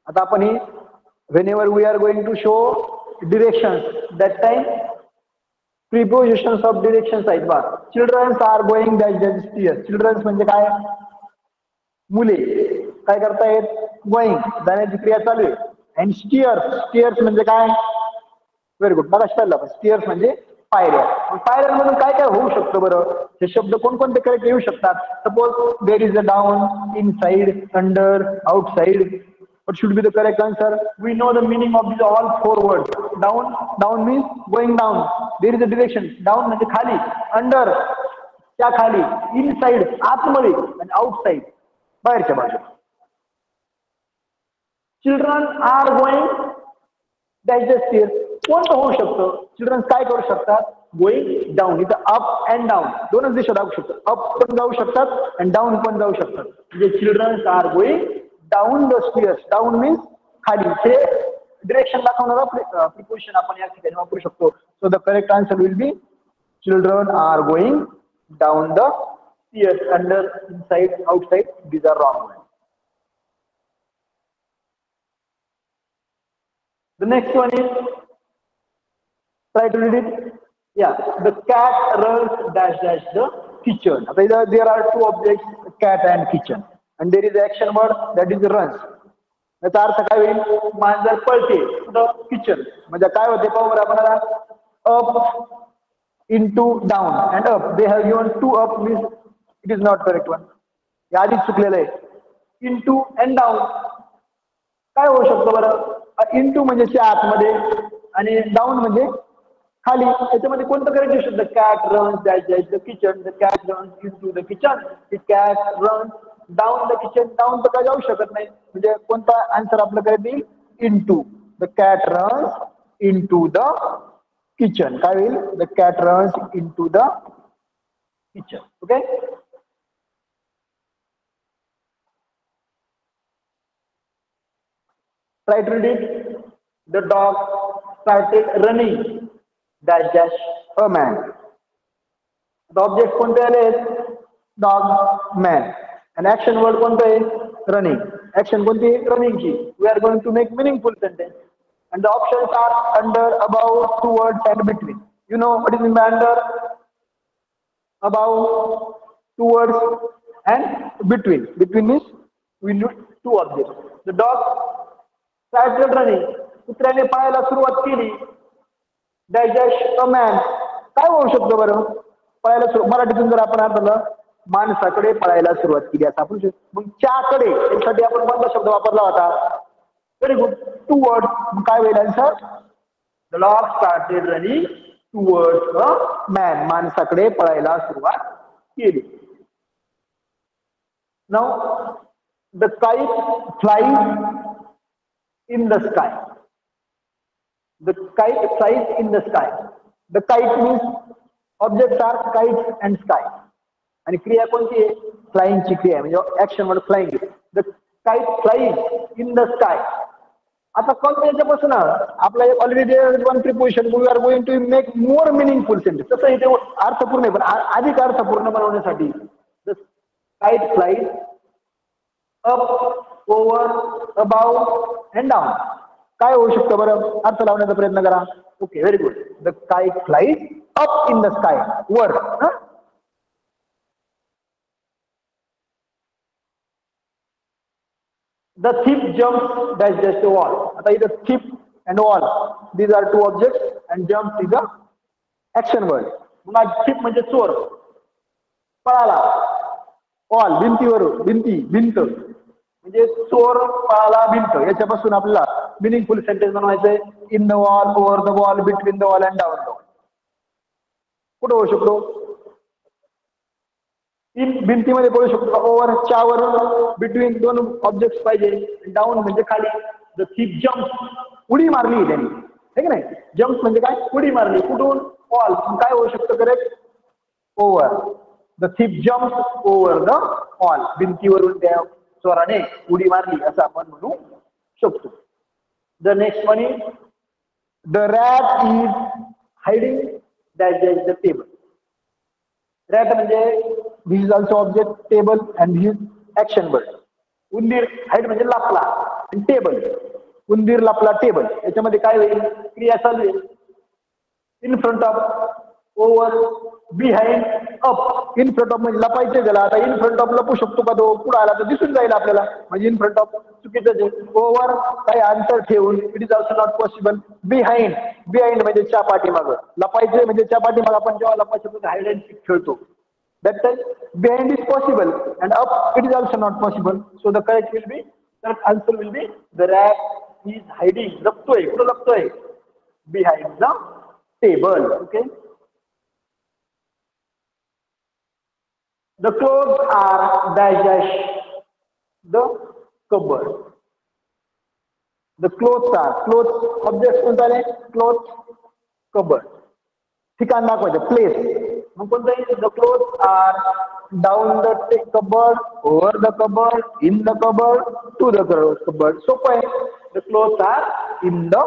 आता आपण ही whenever we are going to show directions, that time prepositions of directions आहेत बा. Children are going dash dash steer. Children म्हणजे काय, मुले काय करतायत, going, जाण्याची क्रिया चालू आहे. आणि स्टीअर्स म्हणजे काय, व्हेरी गुड, बघा स्पेलला पण स्टीअर्स म्हणजे पायऱ्या. पायऱ्यांमधून काय काय होऊ शकतं बरं, हे शब्द कोणकोणते करेक्ट येऊ शकतात. Suppose there is a down, inside, under, outside. What should be the correct answer? We know the meaning of these all four words. Down means going down. There is a direction. Down म्हणजे खाली, under त्या खाली, inside आतमध्ये, आणि outside बाहेरच्या बाजूला. Children are going dash the stair. कोणतं होऊ शकतं, चिल्ड्रन काय करू शकतात, गोइंग डाऊन. इथं अप अँड डाऊन दोनच दिशा जाऊ शकतात. अप पण जाऊ शकतात आणि डाऊन पण जाऊ शकतात. म्हणजे children are going down the stairs. Down means खाली. हे डिरेक्शन दाखवणारा प्रिपोजिशन आपण या ठिकाणी वापरू शकतो. So the correct answer will B children are going down the stairs. Under, inside, outside, these are wrong ones. The next one is, try to read it. Yeah, the cat runs dash dash the kitchen. There are two objects, cat and kitchen, and there is action word that is runs. याचा अर्थ काय होईल? मांजर पळते the kitchen. म्हणजे काय होते पाहू बरं आपल्याला. Up into down and up. They have given two up means it is not correct one. हे आधीच चुकलेलं आहे. into and down काय होऊ शकतो बरं? into म्हणजे च्या आतमध्ये आणि डाऊन म्हणजे खाली. त्याच्यामध्ये कोणतं करेक्ट शब्द? Cat runs dash dash the kitchen. The cat runs into the kitchen. The cat runs down the kitchen. Down तर काय जाऊ शकत नाही. म्हणजे कोणता आन्सर आपलं करेक्ट येईल? into. The cat runs into the kitchen. काय होईल? The cat runs into the kitchen. Okay. Try to read it. The dog started running dash dash a man. The object कोणते आले? Dog, man. And action word कोणतं आहे? Running. Action कोणती? Running ची. We are going to make meaningful sentence. And the options are under, above, towards, and between. You know what is meant by under, above, towards, and between. Between means we need two objects. The dog started running. कुत्र्याने पळायला सुरुवात केली. Dash dash a man. काय होऊ शकतं बरं? पळायला सुरू. मराठीतून जर आपण अर्थाला माणसाकडे पळायला सुरुवात केली असं आपण. मग च्याकडे यासाठी आपण कोणता शब्द वापरला होता? Very good. टुवर्ड्स. काय होईल answer? The dog started running towards a man. माणसाकडे पळायला सुरुवात केली. Now the kite flies in the sky. The kite flies in the sky. The kite means objects are kites and sky. आणि क्रिया कोणती आहे? फ्लाइंग ची क्रिया म्हणजे action word flying. The kite flies in the sky. आता कोणत्या याच्यापासून आपला already one preposition. We are going to make more meaningful sentence. तसं इथे अर्थपूर्ण आहे पण अधिक अर्थपूर्ण बनवण्यासाठी the kite flies up, over, about and down. काय होऊ शकतं बरं? अर्थ लावण्याचा प्रयत्न करा. Okay, very good. The kite flies up in the sky. वर. The thief jump dash dash the wall. आता इथं thief and wall these are two objects and jump is a action word. मग थिप म्हणजे चोर. पळाला. Wall भिंतीवरून. भिंत म्हणजे चोर पळाला भिंत. याच्यापासून आपल्याला मिनिंगफुल सेंटेन्स बनवायचंय. In the wall, over the wall, between the wall and down the wall. कुठं होऊ शकतो? इन भिंतीमध्ये पळू शकतो. ओव्हर च्यावर, बिटवीन दोन ऑब्जेक्ट पाहिजे. डाऊन म्हणजे खाली. द थिप जम्प उडी मारली त्यांनी. हे की नाही? जम्प म्हणजे काय? उडी मारली. कुठून? वॉल. काय होऊ शकतं correct? Over. The thief jump over the wall. भिंतीवरून त्या चोराने उडी मारली असं आपण म्हणू शकतो. The next one is the rat is hiding dash dash the table. Rat म्हणजे this is also object, table and this action word. उंदीर हाईड म्हणजे लपला आणि टेबल. उंदीर लपला टेबल. याच्यामध्ये काय होईल? क्रिया चालू आहे. In front of, over, behind, up. In front of म्हणजे लपायचे त्याला. आता इन फ्रंट ऑफ लपू शकतो का तो? पुढे आला तर दिसून जाईल आपल्याला. म्हणजे इन फ्रंट ऑफ चुकीचं आहे. ओव्हर काही अंतर ठेवून it is also not possible. Behind म्हणजे च्या पाठीमागं. लपायचे म्हणजे च्या पाठीमागं आपण जेव्हा लपायचं हाईड अँड सीक खेळतो. That time behind is possible and up it is also not possible. So the correct answer will be the rat is hiding. लपतोय. कुठं लपतोय? Behind the table. Okay. The clothes are dash dash the cupboard. The clothes objects कोणता आहे? Clothes, cupboard. ठिकाण दाखवायचं. Place. मग कोणतं? The clothes are down the cupboard, over the cupboard, in the cupboard, to the cupboard. सोपं आहे. The clothes are in the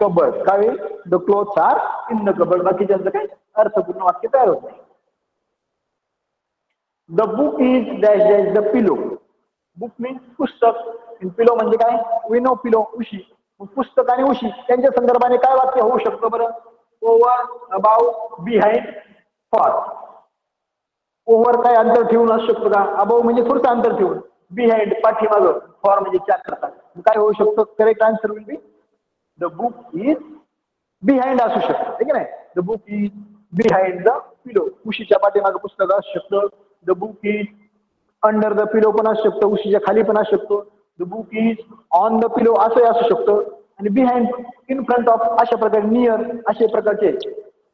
cupboard. काय होईल? The clothes are in the cupboard. बाकीच्यांचं काय अर्थपूर्ण वाक्य तयार होत नाही. The book is dash dash the pillow. Book means पुस्तक. And pillow म्हणजे काय? We know pillow, उशी. पुस्तक आणि उशी त्यांच्या संदर्भाने काय वाक्य होऊ शकतं बरं? Over, above, behind, for. Over काय अंतर ठेवून असू शकतो का? अबाव म्हणजे थोडंसं अंतर ठेवून. बिहाइंड पाठीमागं. फॉर म्हणजे चार करतात. काय होऊ शकतो? Correct answer will be the book is behind असू शकतं. ठीक आहे. The book is behind the pillow. उशीच्या पाठीमागं पुस्तक असू शकतं. The book is under the pillow पण असू शकतं. उशीच्या खाली पण असू शकतो. The book is on the pillow असंही असू शकतं. आणि बिहाइंड, इन फ्रंट ऑफ अशा प्रकारे, नियर अशा प्रकारचे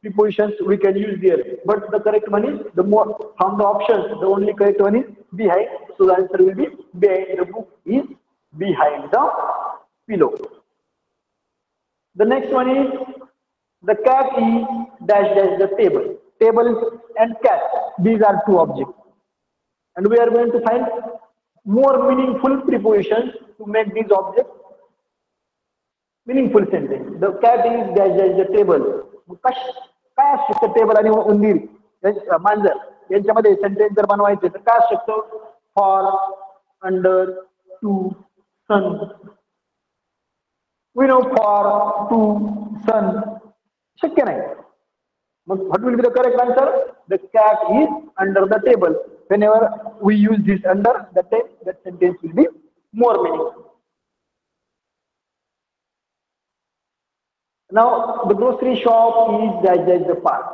prepositions we can use there, but the correct one is the more from the options the only correct one is behind, so the answer will be behind. The book is behind the pillow. The next one is the cat is dash dash the table. Table and cat, these are two objects, and we are going to find more meaningful prepositions to make these objects meaningful sentence. The cat is dash dash the table. काय असू शकतं? Table आणि उंदीर, मांजर यांच्यामध्ये sentence जर बनवायचे तर काय असू शकतं? For, under, to, sun. We know for, to, sun शक्य नाही. मग what will be the correct answer? The cat is under the table. Whenever we use this under the table, that sentence will be more meaningful. Now the grocery shop is dash dash the park.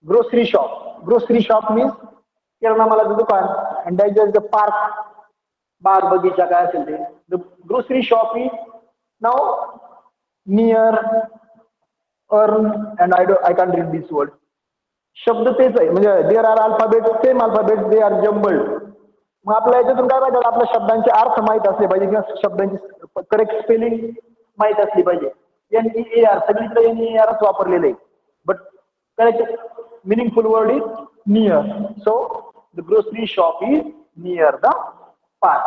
Grocery shop. Grocery shop means किराणा मालाचं दुकान, and dash dash the park, बाग बगीचा काय असेल ते. The grocery shop is now near, earn, and I can't read this word. शब्द तेच आहे, म्हणजे there are alphabet, same alphabet, they are jumbled. मग आपल्या याच्यातून काय पाहिजे? आपल्या शब्दांचे अर्थ माहित असले पाहिजे किंवा शब्दांची करेक्ट स्पेलिंग माहित असली पाहिजे. NEAR सगळीकडे NEARच वापरलेलं आहे, but correct meaningful word is near. So the grocery shop is near the park.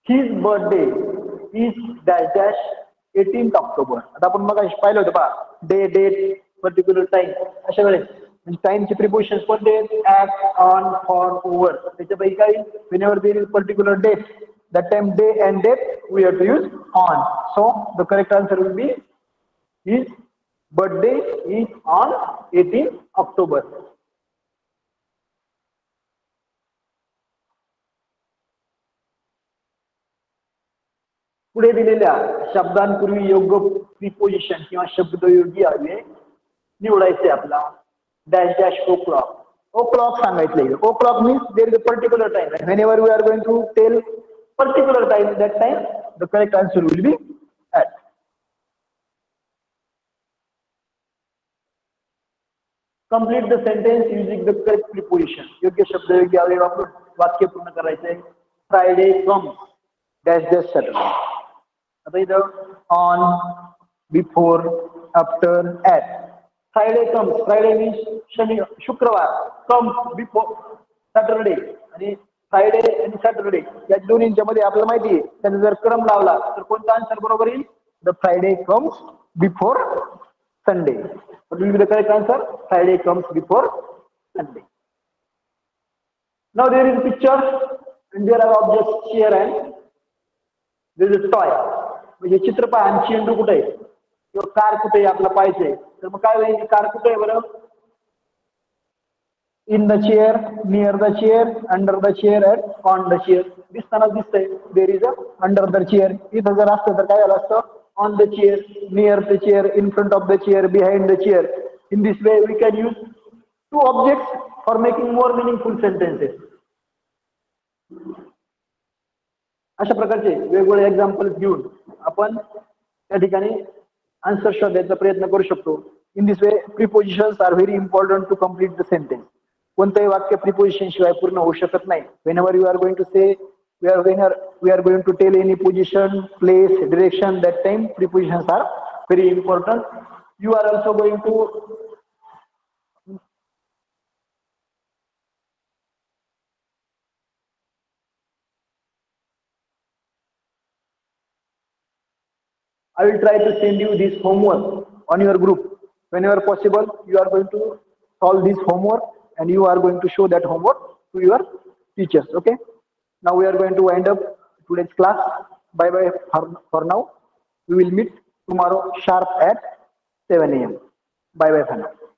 His birthday is dash dash 18th October. आता आपण मग पाहिलं होतं पहा, डे, डेट, पर्टिक्युलर टाइम अशा वेळेस टाइमचे प्रिपोजिशन्स कोणते? At, on, for, over. त्याच्यापैकी काही whenever there is particular date, that time day and date we have to use on. So the correct answer will be his birthday is on 18th October. पुढे दिलेल्या शब्दांपूर्वी योग्य preposition किंवा शब्दयोगी आले निवडायचे. आपला dash dash o'clock. O'clock सांगायचं. O'clock means there is a particular time. whenever we are going to tell particular time, that time the correct answer will be at. Complete the sentence using the correct preposition. योग्य शब्दयोगी आले वापरून वाक्य पूर्ण करायचे. Friday comes dash dash Saturday. आता इथं on, before, after, at. Friday comes, Friday means शुक्रवार, comes before Saturday. आणि फ्रायडे आणि सॅटरडे या दोन्हींच्या मध्ये आपल्याला माहिती आहे त्याचा जर क्रम लावला तर कोणता आन्सर बरोबर येईल? The Friday comes before Sunday. What will be the correct answer? Friday comes before Sunday. Now there is a picture and there are objects here and there is a toy. म्हणजे चित्र पहा आणि चेंडू कुठे आहे किंवा कार कुठे आहे आपल्याला पाहायचंय. तर मग काय होईल? कार कुठे आहे बरं? In the chair, near the chair, under the chair and on the chair. दिसताना दिसतंय there is a under the chair. इथं जर असतं तर काय झालं असतं? on the chair, near the chair, in front of the chair, behind the chair. In this way we can use two objects for making more meaningful sentences. अशा प्रकारचे वेगवेगळे एक्झाम्पल्स घेऊन आपण त्या ठिकाणी आन्सर शोधण्याचा प्रयत्न करू शकतो. In this way prepositions are very important to complete the sentence. कोणतेही वाक्य प्रिपोजिशन शिवाय पूर्ण होऊ शकत नाही. whenever you are going to say, we are going to tell any position, place, direction, that time prepositions are very important. You are also going to I will try to send you this homework on your group. Whenever possible, you are going to solve this homework and you are going to show that homework to your teachers. Okay. Now we are going to wind up today's class. Bye bye for now. We will meet tomorrow sharp at 7 a.m. Bye bye for now.